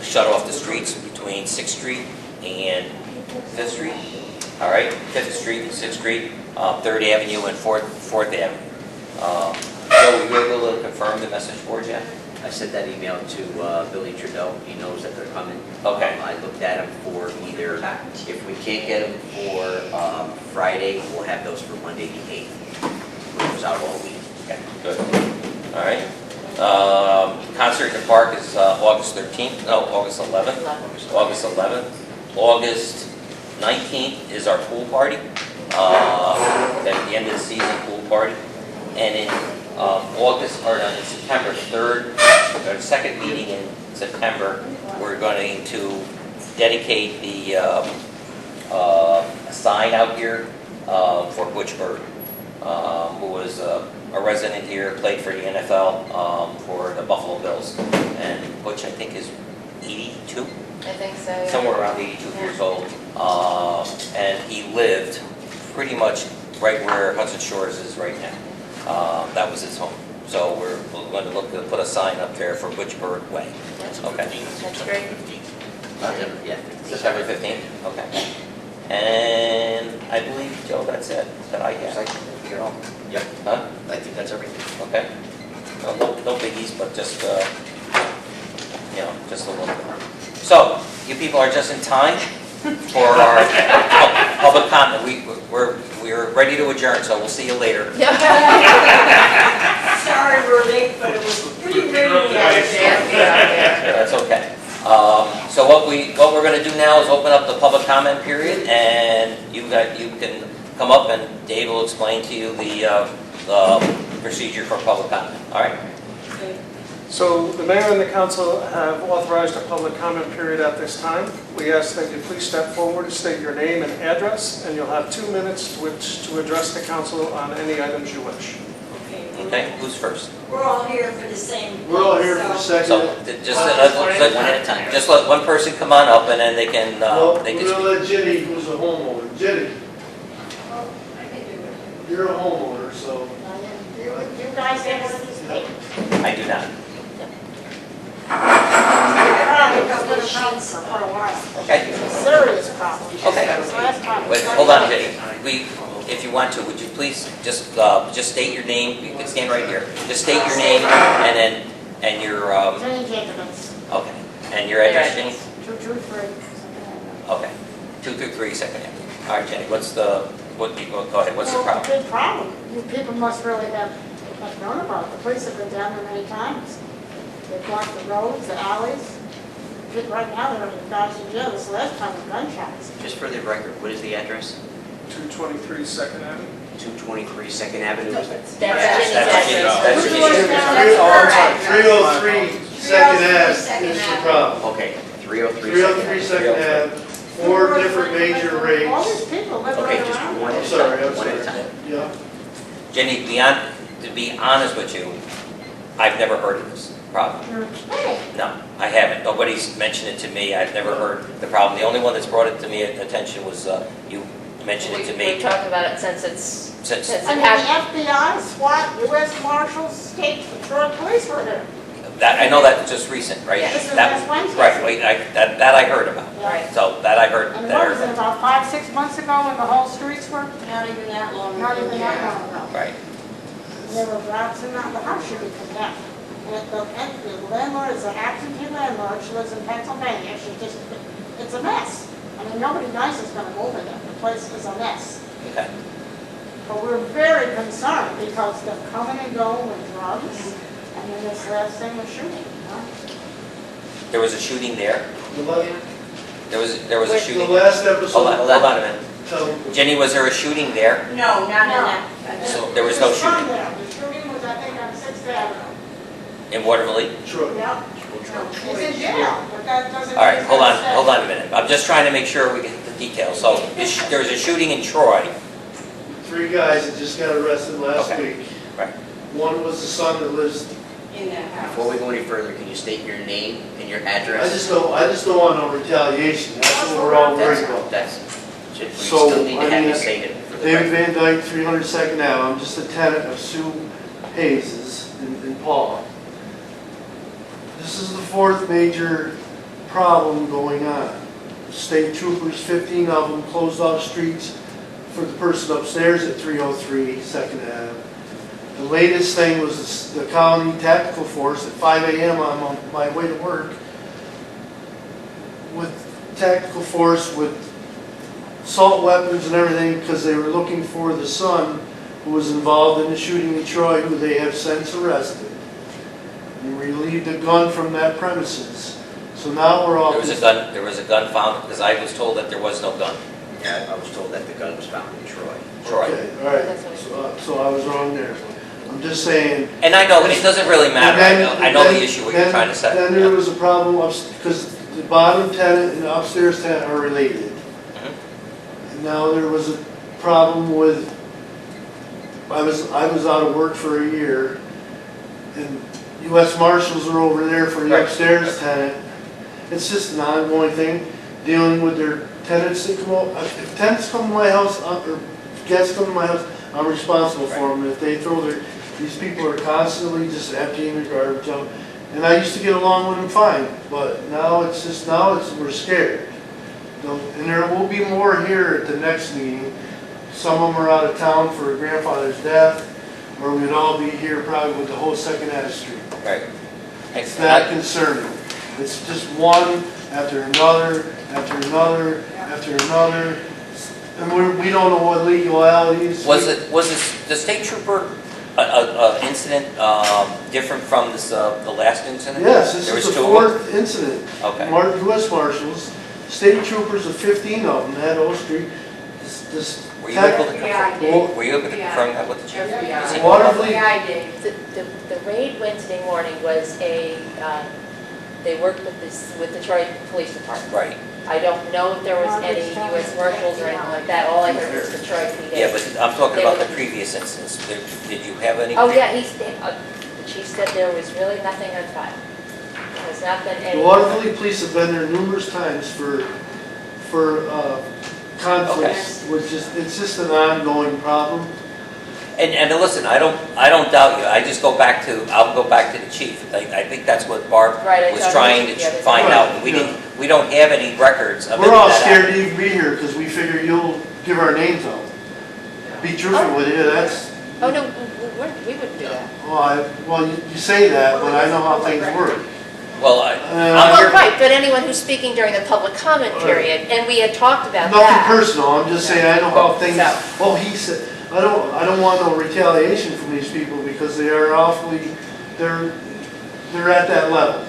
shut off the streets between 6th Street and 5th Street. All right, 5th Street and 6th Street, 3rd Avenue and 4th Avenue. So we were able to confirm the message board yet? I sent that email to Billy Trudeau. He knows that they're coming. Okay. I looked at them for either, if we can't get them for Friday, we'll have those for Monday the 8th. It was out all week. Okay, good. All right. Concert in the Park is August 13th, no, August 11th. August 11th. August 19th is our pool party. At the end of the season pool party. And in in September 3rd, our second meeting in September, we're going to dedicate the sign out here for Butch Bird, who was was a resident here, played for the NFL for the Buffalo Bills, and Butch, I think, is 82, I think so, yeah. somewhere around 82 years old. And he lived pretty much right where Hudson Shores is right now. That was his home. So we're going to look to put a sign up there for Butch Bird Way. Okay. That's great. Yeah. September 15th, okay. And I believe, Joe, that's it, that I Looks have. like you're all- Yep, Huh? I think that's everything. Okay. No biggies, but just, just a little bit. So, you people are just in time for our public comment. We're ready to adjourn, so we'll see you later. Sorry we're late, but it was pretty rainy out there. That's okay. So what we're going to do now is open up the public comment period, and you can come up and Dave will explain to you the procedure for public comment. All right? So the mayor and the council have authorized a public comment period at this time. We ask that you please step forward, state your name and address, and you'll have 2 minutes to address the council on any items you wish. Okay, who's first? We're all here for the same thing. We're all here for the so- second. So, One at a time. just let one person come on up and then they can, Well, they we're can gonna speak. let Jenny, who's a homeowner. Jenny, Oh, I can do it. you're a homeowner, so. You guys have one of these papers? I do not. Because we're sheets for a while. Okay. Serious problem. Okay. Last time. Wait, hold on, Jenny. If you want to, would you please just state your name? You can stand right here. Just state your name and your, Jenny Jacobs, okay. And your address, Jenny? 223. Okay. 223 Second Avenue. All right, Jenny, go ahead, what's the Well, problem? big problem. You people must really have known about it. The police have been down there many times. They've blocked the roads, the alleys. Right now, there are guys in jail. This last time with gunshots. Just for the record, what is the address? 223 Second Avenue. 223 Second Avenue, is that? That's That's Jenny's Jenny's. address. That's Three- 303 Second Ave is the problem. Okay, 303 303 Second Ave, 4 different major All rates. these people live Okay, right just around. one at a Sorry, time, I'm one at a sorry. time. Yeah. Jenny, to be honest with you, I've never heard of this problem. Hey, No, I haven't. Nobody's mentioned it to me. I've never heard the problem. The only one that's brought it to me attention was you mentioned it to We me. talked about it since it's Since, I mean, the FBI, SWAT, U.S. Marshals, State Patrol Police were there. that, I know that's just recent, right? Yeah. This is That- last Wednesday. Right, wait, that I heard about. Right. So that I heard And there. what was it, about 5, 6 months ago when the whole streets were? Not even that long. Not even that long ago. Right. And there were rats in the house should be condemned. And the landlord is an absentee landlord, she lives in Pennsylvania, it's a mess. I mean, nobody nice is gonna move in there, the place is a mess. Okay. But we're very concerned because they're coming and going with drugs, and then this last thing was shooting, you know? There was a shooting there. The la- There was a the shooting. last Hold on, episode, hold on a minute. tell Jenny, was there a shooting there? No, not in that. So there was no It's from shooting there. The shooting was, I think, on 6th Avenue. in Watervliet? Troy. Yep. He's in jail, but that doesn't. All right, mean hold on, that's hold on a minute. I'm just trying to make sure we get the details. So there was a shooting in Troy. 3 guys that just got arrested last Okay. week. Right. One was the son that lives, In that house. Before we go any further, can you state your name and your I address? just don't want no retaliation. That's what we're all worried about. That's, we So, still need to I have mean, you say it for the David record. Van Dyke, 300 Second Ave. I'm just a tenant of Sue Hayes's in Paul. This is the 4th major problem going on. State troopers, 15 of them, closed off streets for the person upstairs at 303 Second Ave. The latest thing was the county tactical force at 5 a.m. I'm on my way to work with tactical force with assault weapons and everything because they were looking for the son who was involved in the shooting in Troy, who they have since arrested. And relieved a gun from that premises. So now we're all... There was a gun found, because I was told that there was no gun. Yeah, I was told that the gun was found in Troy. Troy. Okay, all right. So I was wrong there. I'm just saying... And I know, it doesn't really matter. I know the issue what you're trying to set. Then there was a problem because the bottom tenant and the upstairs tenant are related. Mhm. And now there was a problem with I was out of work for a year, and US Marshals are over there for the Right. upstairs tenant. It's just an ongoing thing, dealing with their tenants that come out. If tenants come to my house, or guests come to my house, I'm responsible for them. If they throw these people are constantly just emptying their garbage out. And I used to get along with them fine, but now we're scared. And there will be more here at the next meeting. Some of them are out of town for a grandfather's death, or we'd all be here probably with the whole Second Ave Street. Right. It's that concerning. It's just one after another, after another, after another. And we don't know what legalities. Was the state trooper incident different from this, the last incident? Yes, this There is was the two of them? fourth incident. Okay. US Marshals, state troopers of 15 of them at O Street. This Were you able to Yeah, I confirm, did. were you able to confirm that with the chief? Yeah. Is he- Watervliet, Yeah, I did. The raid Wednesday morning was they worked with the Troy Police Department. Right. I don't know if there was any US Marshals or anything like that, all I heard was the Troy PD. Yeah, but I'm talking about the previous incidents. Did you have any? Oh, yeah, the chief said there was really nothing on file. There's not been the any. Watervliet police have been there numerous times for conflicts, it's just an ongoing problem. And listen, I don't doubt you. I'll go back to the chief. I think that's what Barb Right, I was thought trying he- to yeah, find Right, out. yeah. We don't have any records of any We're of all that. scared to even be here because we figure you'll give our names out. Be truthful with you, that's, Oh, no, we wouldn't do that. well, you say that, but I know how things work. Well, I'm Well, here. right, but anyone who's speaking during the public comment period, and we had talked about Nothing that. personal, I'm just saying, I know how things, So- oh, he said, I don't want no retaliation from these people because they are awfully, they're at that level.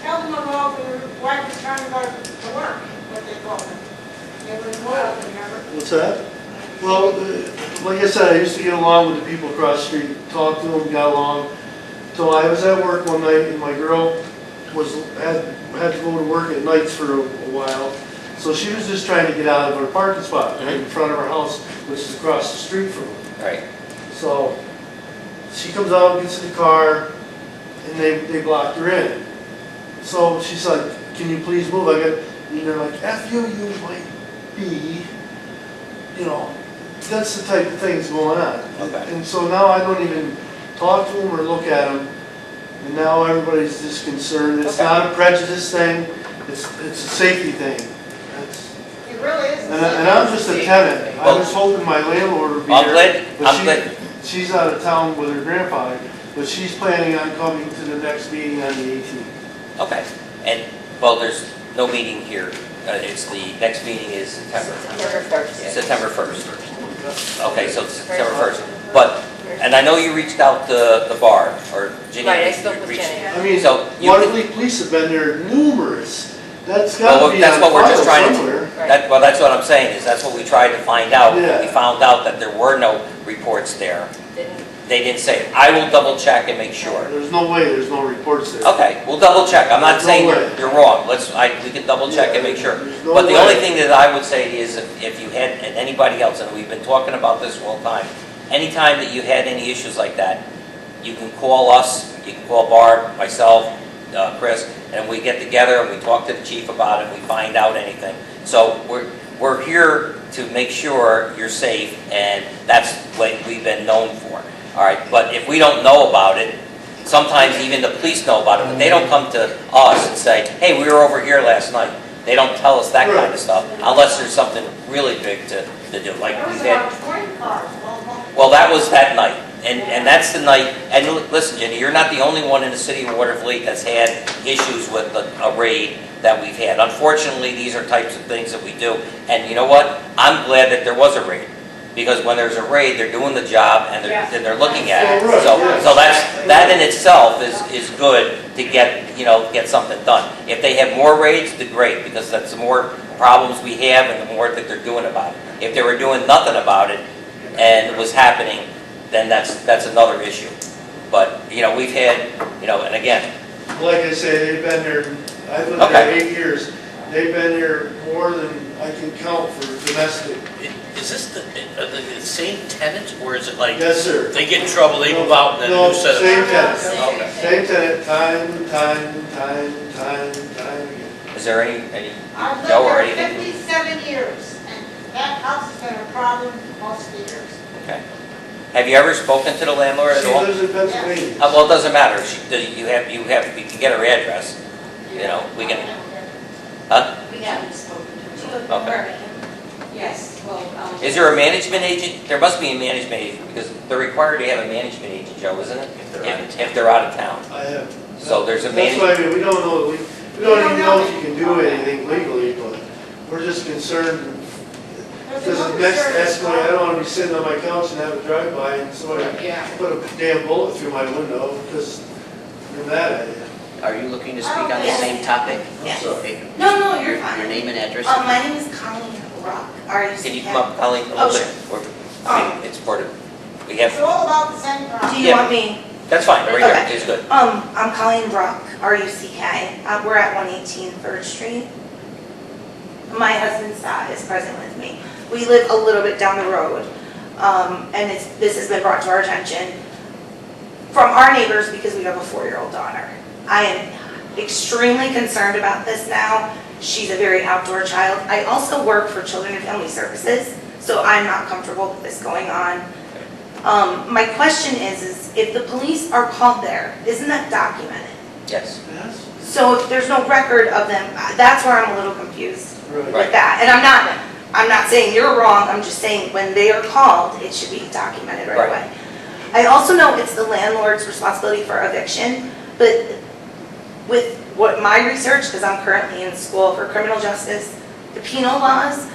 Tell them about the wife returning to work, what they call it. They were involved, remember? What's that? Well, like I said, I used to get along with the people across the street, talk to them, got along. So I was at work one night and my girl had to go to work at nights for a while. So she was just trying to get out of her parking spot right in front of her house, which is across the street from her. Right. So she comes out, gets in the car, and they blocked her in. So she's like, can you please move? And they're like, F you might be, that's the type of things going on. Okay. And so now I don't even talk to them or look at them. And now everybody's just concerned. It's Okay. not a prejudice thing, it's a safety thing. That's- It really is. And I'm just a tenant. I was hoping my landlord would be I'm here. glad- but I'm glad- she's out of town with her grandfather, but she's planning on coming to the next meeting on the 18th. Okay. And, well, there's no meeting here. It's the next meeting is September. September 1st. September 1st. Okay, so it's September 1st. But, and I know you reached out to the bar, or Ginny. Right, I spoke with reached- Jenny. I mean, So you- Watervliet police have been there numerous. That's Well, gotta be that's on what we're just file trying to- somewhere. Well, that's what I'm saying, is that's what we tried to find out. Yeah. We found out that there were no reports there. Didn't- They didn't say it. I will double check and make sure. There's no way there's no reports there. Okay, we'll double check. I'm not There's saying no you're way. you're wrong. We can double check and make sure. There's no But the only way. thing that I would say is if you had, and anybody else, and we've been talking about this all the time, anytime that you had any issues like that, you can call us, you can call Barb, myself, Chris, and we get together and we talk to the chief about it, we find out anything. So we're here to make sure you're safe, and that's what we've been known for. All right, but if we don't know about it, sometimes even the police know about it, but they don't come to us and say, hey, we were over here last night. They don't tell us that kind of stuff, unless there's something really big to do, like There was we've had. about 20 cars. Well, that was that night, and that's the night, and listen, Jenny, you're not the only one in the city of Watervliet that's had issues with a raid that we've had. Unfortunately, these are types of things that we do, and you know what? I'm glad that there was a raid, because when there's a raid, they're doing the job, and they're looking at it. Right, yeah. So that in itself is good to get something done. If they have more raids, then great, because that's the more problems we have and the more that they're doing about it. If they were doing nothing about it and it was happening, then that's another issue. But, we've had, and again, Like I say, they've been there, I've lived Okay. there 8 years. They've been there more than I can count for domestic. Is this are they the same tenants, or is it like, Yes, sir. they get in trouble, they move out, and then a No, new set of... same tenant. Okay. Same tenant, time again. Is there any I've Joe or lived there anything? 57 years, and that house has been a problem most of the years. Okay. Have you ever spoken to the landlord at She all? lives in Pennsylvania. Well, it doesn't matter. You can get her address. You know, we can, huh? We haven't spoken to her. Okay. Yes, well, Is there a management agent? There must be a management agent, because they're required to have a management agent, Joe, isn't it? If they're out of town. I have. So there's a That's management. why, I mean, we don't know, we don't even know if you can do anything legally, but we're just concerned. There's Because the another next service escalate, I don't want to be sitting on my couch and have a drive-by and somebody put a damn bullet through my window because you're mad at you. Are you looking to speak on the same topic? I'm sorry. Okay. No, you're Your fine. name and address? My name is Colleen Rock, R-U-C-K. Can you come up, Colleen, a Oh, little bit? I mean, it's part of, we It's have, all about the same problem. Do you want me? that's fine, right Okay. here, it's good. I'm Colleen Rock, R-U-C-K. We're at 118 3rd Street. My husband Scott is present with me. We live a little bit down the road, and this has been brought to our attention from our neighbors because we have a 4-year-old daughter. I am extremely concerned about this now. She's a very outdoor child. I also work for Children and Family Services, so I'm not comfortable with this going on. My question is if the police are called there, isn't that documented? Yes. Yes? So if there's no record of them, that's where I'm a little confused Right. with that. And I'm not saying you're wrong, I'm just saying when they are called, it should be documented right Right. away. I also know it's the landlord's responsibility for eviction, but with what my research, because I'm currently in school for criminal justice, the penal laws,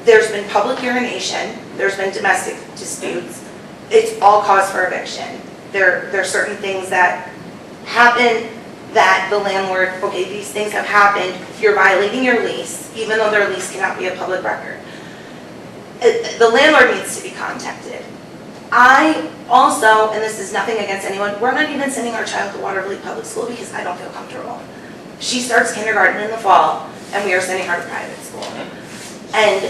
there's been public urination, there's been domestic disputes, it's all cause for eviction. There are certain things that happen that the landlord, okay, these things have happened, you're violating your lease, even though their lease cannot be a public record. The landlord needs to be contacted. I also, and this is nothing against anyone, we're not even sending our child to Watervliet Public School because I don't feel comfortable. She starts kindergarten in the fall, and we are sending her to private school. And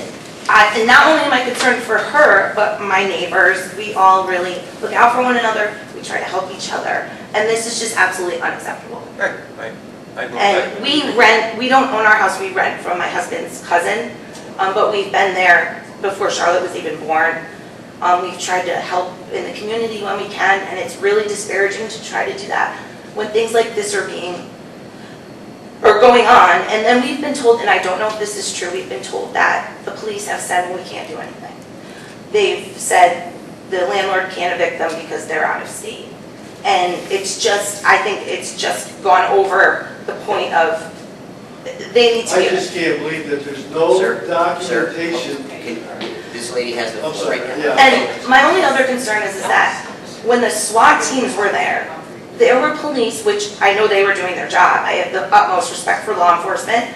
not only am I concerned for her, but my neighbors, we all really look out for one another, we try to help each other, and this is just absolutely unacceptable. Right, right. And we don't own our house, we rent from my husband's cousin, but we've been there before Charlotte was even born. We've tried to help in the community when we can, and it's really disparaging to try to do that when things like this are going on. And then we've been told, and I don't know if this is true, we've been told that the police have said, well, we can't do anything. They've said the landlord can't evict them because they're out of state. And it's just, I think it's just gone over the point of, they need to I be. just can't believe that there's no Sir, documentation. This lady has the I'm floor sorry, right now. yeah. And my only other concern is that when the SWAT teams were there were police, which I know they were doing their job. I have the utmost respect for law enforcement.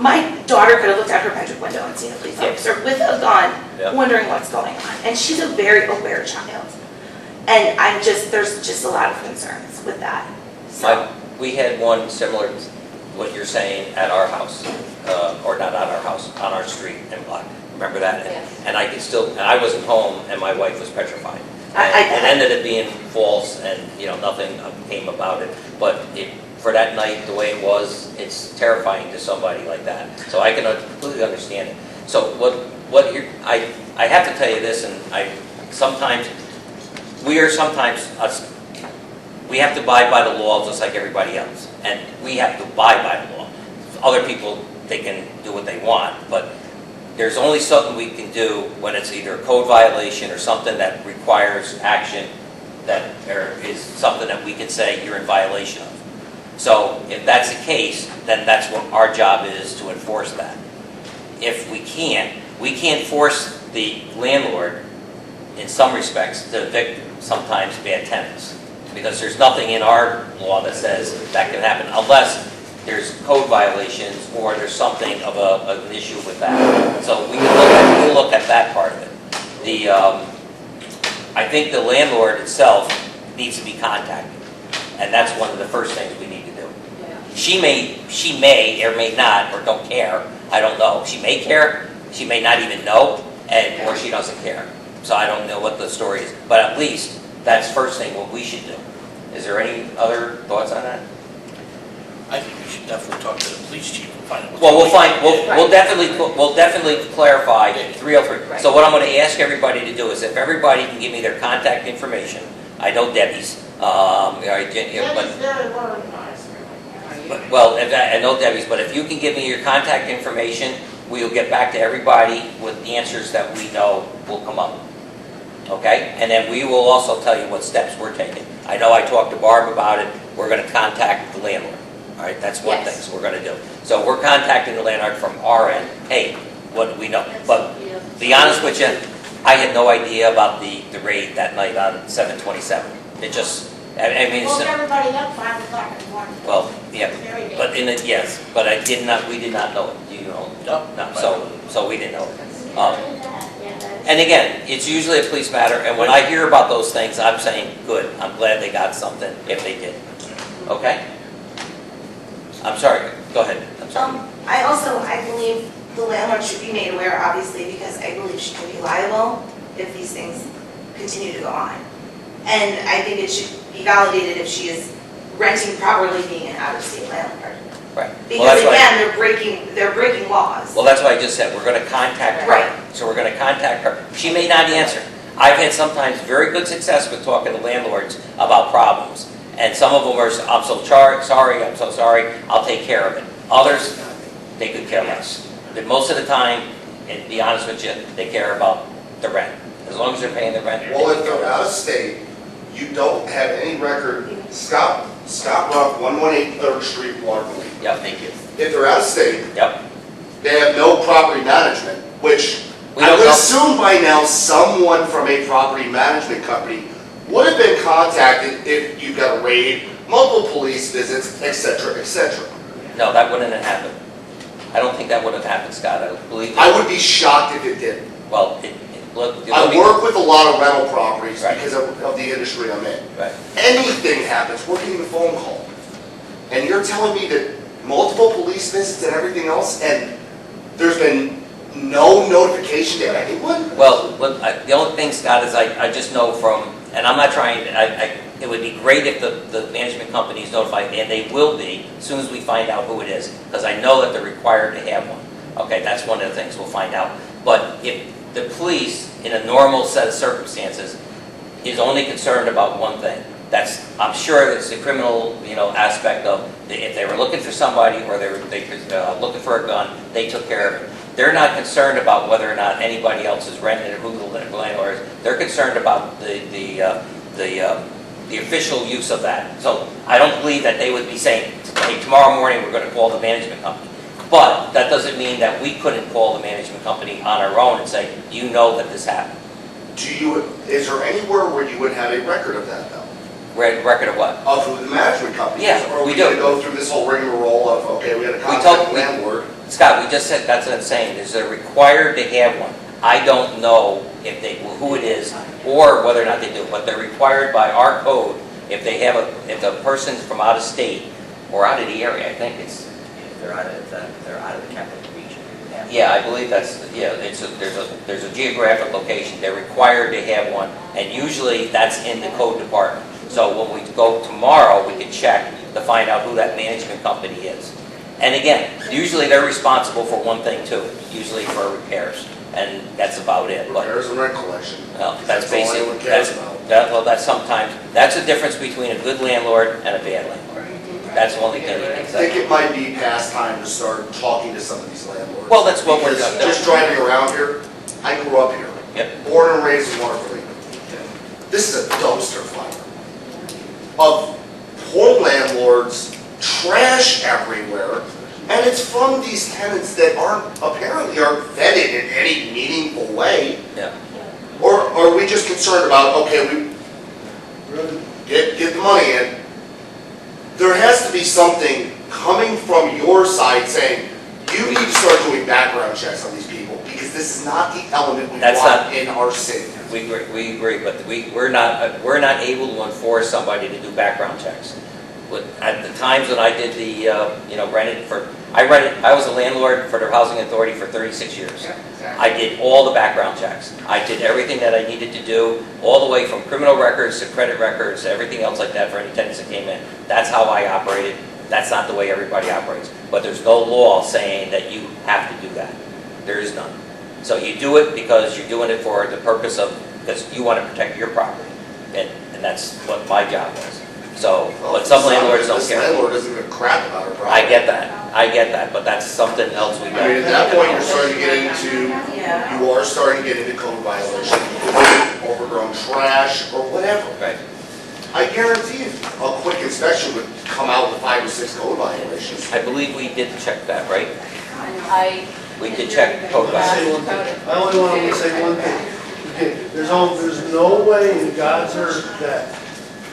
My daughter could have looked out her bedroom window and seen a police officer with a gun, Yeah. wondering what's going on. And she's a very aware child. And there's just a lot of concerns with that. So, We had one similar to what you're saying at our house, or not at our house, on our street in Block. Remember that? Yes. And I wasn't home, and my wife was petrified. I- It ended up being false, and, nothing came about it. But for that night, the way it was, it's terrifying to somebody like that. So I can completely understand it. So I have to tell you this, and we have to abide by the law just like everybody else. And we have to abide by the law. Other people, they can do what they want, but there's only something we can do when it's either a code violation or something that requires action that there is something that we can say you're in violation of. So if that's the case, then that's what our job is, to enforce that. If we can't force the landlord in some respects to evict sometimes bad tenants, because there's nothing in our law that says that can happen unless there's code violations or there's something of an issue with that. So we'll look at that part of it. I think the landlord itself needs to be contacted, and that's one of the first things we need to do. She may or may not, or don't care, I don't know. She may care, she may not even know, and, or she doesn't care. So I don't know what the story is, but at least that's first thing what we should do. Is there any other thoughts on that? I think we should definitely talk to the police chief and find out what's. Well, we'll going find, on. we'll definitely clarify 303. So what I'm gonna ask everybody to do is if everybody can give me their contact information, I know Debbie's, but, Debbie's very organized. well, I know Debbie's, but if you can give me your contact information, we'll get back to everybody with the answers that we know will come up. Okay? And then we will also tell you what steps we're taking. I know I talked to Barb about it, we're gonna contact the landlord. All right, that's one thing, Yes. so we're gonna do. So we're contacting the landlord from our end, hey, what do we know? But be honest with you, I had no idea about the raid that night on 727. It just, I mean, Woke it's, everybody up 5 o'clock in the morning. well, yeah, Very good. but in it, yes, but we did not know it, you know? No. So we didn't know it. Yeah, that's- And again, it's usually a police matter, and when I hear about those things, I'm saying, good, I'm glad they got something, if they did. Okay? I'm sorry, go ahead, I'm sorry. I believe the landlord should be made aware, obviously, because I believe she can be liable if these things continue to go on. And I think it should be validated if she is renting properly being an out-of-state landlord. Right. Well, Because that's why- again, they're breaking laws. Well, that's what I just said, we're gonna contact her. Right. So we're gonna contact her. She may not answer. I've had sometimes very good success with talking to landlords about problems. And some of them are, I'm so sorry, I'm so sorry, I'll take care of it. Others, they could care less. But most of the time, and to be honest with you, they care about the rent. As long as they're paying the rent. Well, if they're out of state, you don't have any record, Scott Ruff, 118 3rd Street, Watervliet. Yep, thank you. If they're out of state, Yep. they have no property management, which We I don't would know. assume by now someone from a property management company would have been contacted if you got a raid, multiple police visits, et cetera, et cetera. No, that wouldn't have happened. I don't think that would have happened, Scott, I believe. I would be shocked if it did. Well, look. I work with a lot of rental properties Right. because of the industry I'm in. Right. Anything happens, we're getting a phone call. And you're telling me that multiple police visits and everything else, and there's been no notification to anyone? Well, look, the only thing, Scott, is I just know from, and I'm not trying, it would be great if the management company is notified, and they will be, as soon as we find out who it is, because I know that they're required to have one. Okay, that's one of the things we'll find out. But if the police, in a normal set of circumstances, is only concerned about one thing, that's, I'm sure it's the criminal, aspect of, if they were looking for somebody, or they were looking for a gun, they took care of it. They're not concerned about whether or not anybody else is renting it, who the landlord is. They're concerned about the official use of that. So I don't believe that they would be saying, hey, tomorrow morning we're going to call the management company. But that doesn't mean that we couldn't call the management company on our own and say, you know that this happened. Is there anywhere where you would have a record of that though? Record of what? Of who the management company is? Yeah, Or are we we going to do. go through this whole rigmarole of, okay, we got to We contact told- the landlord? Scott, we just said, that's what I'm saying, is they're required to have one. I don't know if who it is, or whether or not they do, but they're required by our code, if if the person's from out of state, or out of the area, I think it's, If they're out of the capital region. yeah, I believe that's, there's a geographic location, they're required to have one, and usually that's in the code department. So when we go tomorrow, we can check to find out who that management company is. And again, usually they're responsible for one thing too, usually for repairs, and that's about it. But Repairs and rent collection. well, That's that's all basic, anyone cares about. that's sometimes, that's the difference between a good landlord and a bad landlord. That's the only thing we can I think say. it might be past time to start talking to some of these landlords. Well, that's what we're Because gonna do. just driving around here, I grew up here. Yep. Born and raised in Watervliet. This is a dumpster fire of poor landlords, trash everywhere, and it's from these tenants that apparently aren't vetted in any meaningful way. Yeah. Or are we just concerned about, okay, we get the money in? There has to be something coming from your side saying, you need to start doing background checks on these people, because this is not the element we That's want not- in our city. We agree, but we're not able to enforce somebody to do background checks. at the times when I did the, I was a landlord for the Housing Authority for 36 years. I did all the background checks. I did everything that I needed to do, all the way from criminal records to credit records, everything else like that for any tenants that came in. That's how I operated. That's not the way everybody operates. But there's no law saying that you have to do that. There is none. So you do it because you're doing it for the purpose of, because you want to protect your property. And that's what my job was. So, but some landlords don't This care. landlord doesn't give a crap about her property. I get that, but that's something else we got. I mean, at that point, you're starting to get into, you are starting to get into code violations, overgrown trash, or whatever. Right. I guarantee you, a quick inspection would come out with 5 or 6 code violations. I believe we did check that, right? I. We did check code violations. I only want to say one thing. Okay, there's no way in God's earth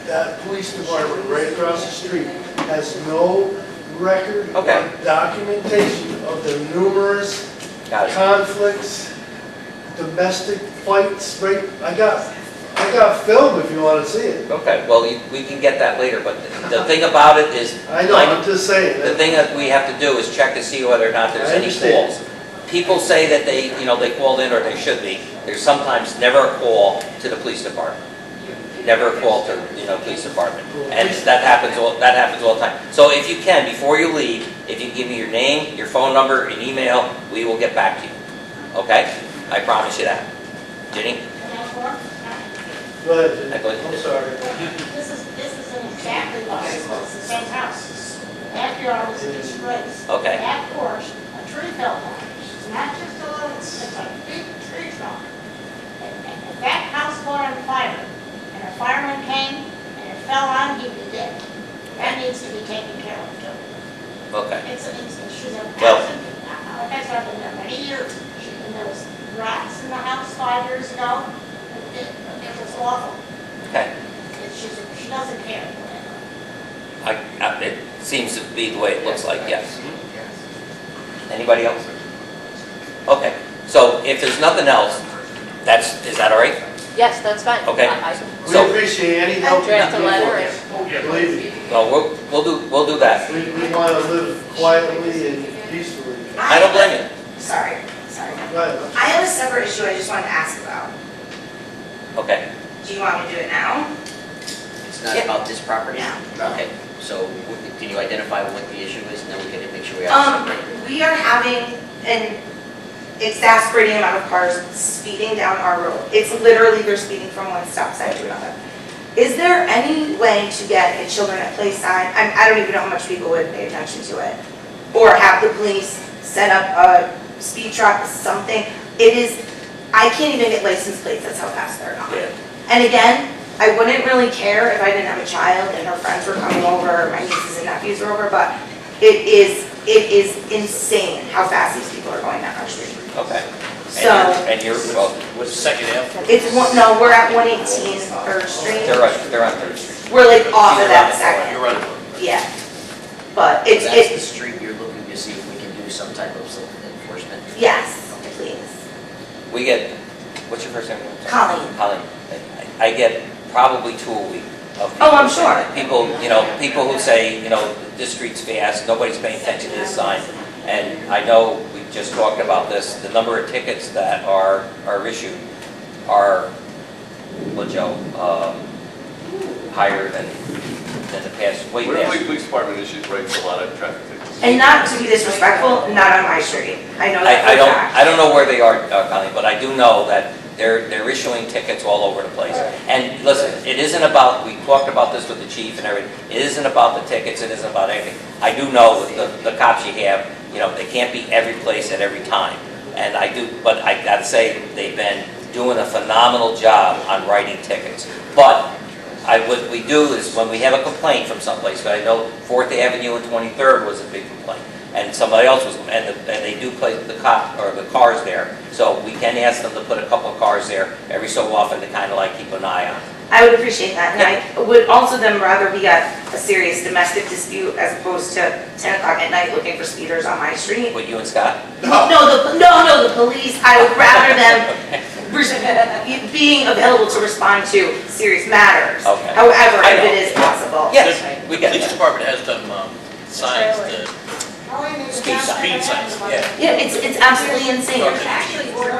that police department right across the street has no record or Okay. documentation of the numerous Got it. conflicts, domestic fights, right? I got film if you want to see it. Okay, well, we can get that later, but the thing about it is, I know, I'm just saying. the thing that we have to do is check to see whether or not there's I any understand. calls. People say that they called in, or they should be. There's sometimes never a call to the police department. Never a call to, police department. And that happens all the time. So if you can, before you leave, if you give me your name, your phone number, and email, we will get back to you. Okay? I promise you that. Ginny? Go ahead, Jim. Go ahead. I'm sorry. This isn't exactly like this, it's the same house. The backyard is a disgrace. Okay. Back porch, a tree fell down. It's not just a little, it's a big tree trunk. And if that house caught on fire, and a fireman came, and it fell on, he'd be dead. That needs to be taken care of too. Okay. She's a Well- thousand, like I said, I've been there many years. And there was rats in the house 5 years ago. It was awful. Okay. She doesn't care. It seems to be the way it looks like, yes. Anybody else? Okay, so if there's nothing else, is that all right? Yes, that's fine. Okay. We So, appreciate any help you Draft can a do letter for us. and. Believe me. well, we'll do that. We want to live quietly and peacefully. I don't blame you. Sorry. Go ahead. I have a separate issue I just wanted to ask about. Okay. Do you want me to do it now? It's not Yeah. about this property? No. Okay, so can you identify what the issue is, and then we can make sure we have it separated? We are having an exasperating amount of cars speeding down our road. It's literally, they're speeding from one stop sign to another. Is there any way to get a children at play sign? I don't even know how much people would pay attention to it. Or have the police set up a speed trap, something. I can't even get license plates, that's how fast they're going. Yeah. And again, I wouldn't really care if I didn't have a child and her friends were coming over, or my nieces and nephews were over, but it is insane how fast these people are going down our street. Okay. So, And you're, well, What's Second Ave? we're at 118 Third Street. they're on Third Street. We're like off of You're that on it. second. You're running. Yeah. But it's, That's the street you're looking to see if we can do some type of enforcement? yes, please. We get, what's your first name? Colleen. Colleen. I get probably 2 a week of people. Oh, I'm sure. People who say, this street's fast, nobody's paying attention to this sign. And I know we just talked about this, the number of tickets that are issued are, Joe, higher than the past, way past. Watervliet Police Department issues writes a lot of traffic tickets. And not to be disrespectful, not on my street. I know that for a fact. I don't know where they are, Colleen, but I do know that they're issuing tickets all over the place. And listen, it isn't about, we talked about this with the chief and everything, it isn't about the tickets, it isn't about anything. I do know that the cops you have, they can't be every place at every time. And but I gotta say, they've been doing a phenomenal job on writing tickets. But what we do is, when we have a complaint from someplace, but I know 4th Avenue and 23rd was a big complaint, and somebody else was, and they do place the cars there, so we can ask them to put a couple of cars there every so often to kind of like keep an eye on. I would appreciate that, and I would also then rather be at a serious domestic dispute as opposed to 10 o'clock at night looking for speeders on my street. With you and Scott? No, the police, I would rather them being available to respond to serious matters. Okay. However, I if know. it is possible. Yes, we get Police that. department has them signs, the All we need is speed that kind of signs, money. yeah. Yeah, it's absolutely insane.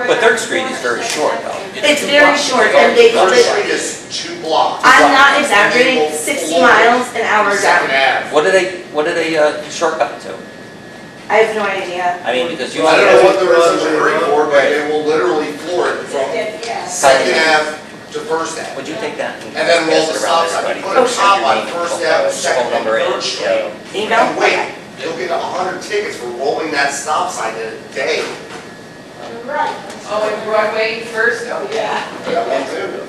But Third Street is very short though. It's very short and they Third put Street it, is 2 blocks. I'm not exaggerating, 60 miles an hour Second down. Ave. What do they shortcut to? I have no idea. I mean, because I usually. don't know what there is in Missouri for, but they will literally floor it from Second Ave to First Ave. Would you take that? And then roll pass the it around stop sign. everybody? Put a Send top your on name, First phone Ave, Second phone and number Third and, Street. You know? And wait, you'll get 100 tickets for rolling that stop sign in a day. Right. Oh, and Broadway first, oh, yeah. That one too.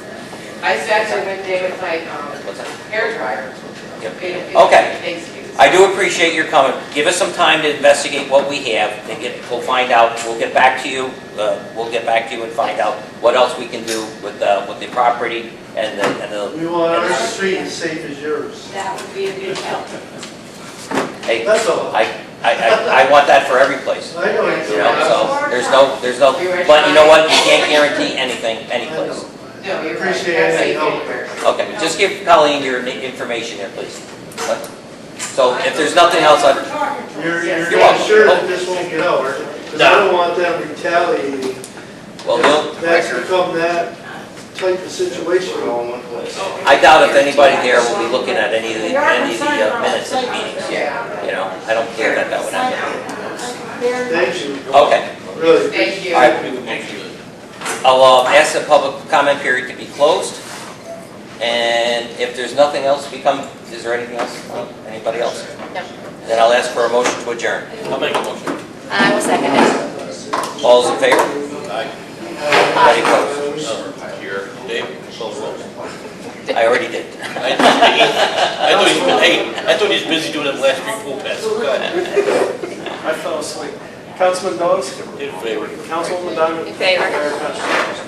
I sat there one day with my What's that? hair dryer. Yep. Okay. I do appreciate your comment. Give us some time to investigate what we have, and we'll find out, we'll get back to you, and find out what else we can do with the property and the. We want our street as safe as yours. That would be a good help. Hey, That's all. I want that for every place, I know it's. you know, so there's no, but you know what, you can't guarantee anything, any place. No, you're right. Appreciate That's any safe help. anywhere. Okay, just give Colleen your information there, please. What? So if there's nothing else, You're You're welcome. sure that this won't get out? Because I don't want them retaliating. well, That's become that type of situation. I doubt if anybody there will be looking at any of the minutes of the meetings. Yeah. You know, I don't care that that would happen. Thank you. Okay, Really. Thank you. all right. I'll ask the public comment period to be closed. And if there's nothing else is there anything else? Anybody else? No. Then I'll ask for a motion to adjourn. I'll make a motion. I will second it. All those in favor? Aye. Anybody opposed? Here, Dave, close roll. I already did. I thought he was busy doing them last 3 pool passes. Go ahead. I fell asleep. Councilman Dawes? In favor. Councilwoman Diamond? In favor. Mayor Patrick?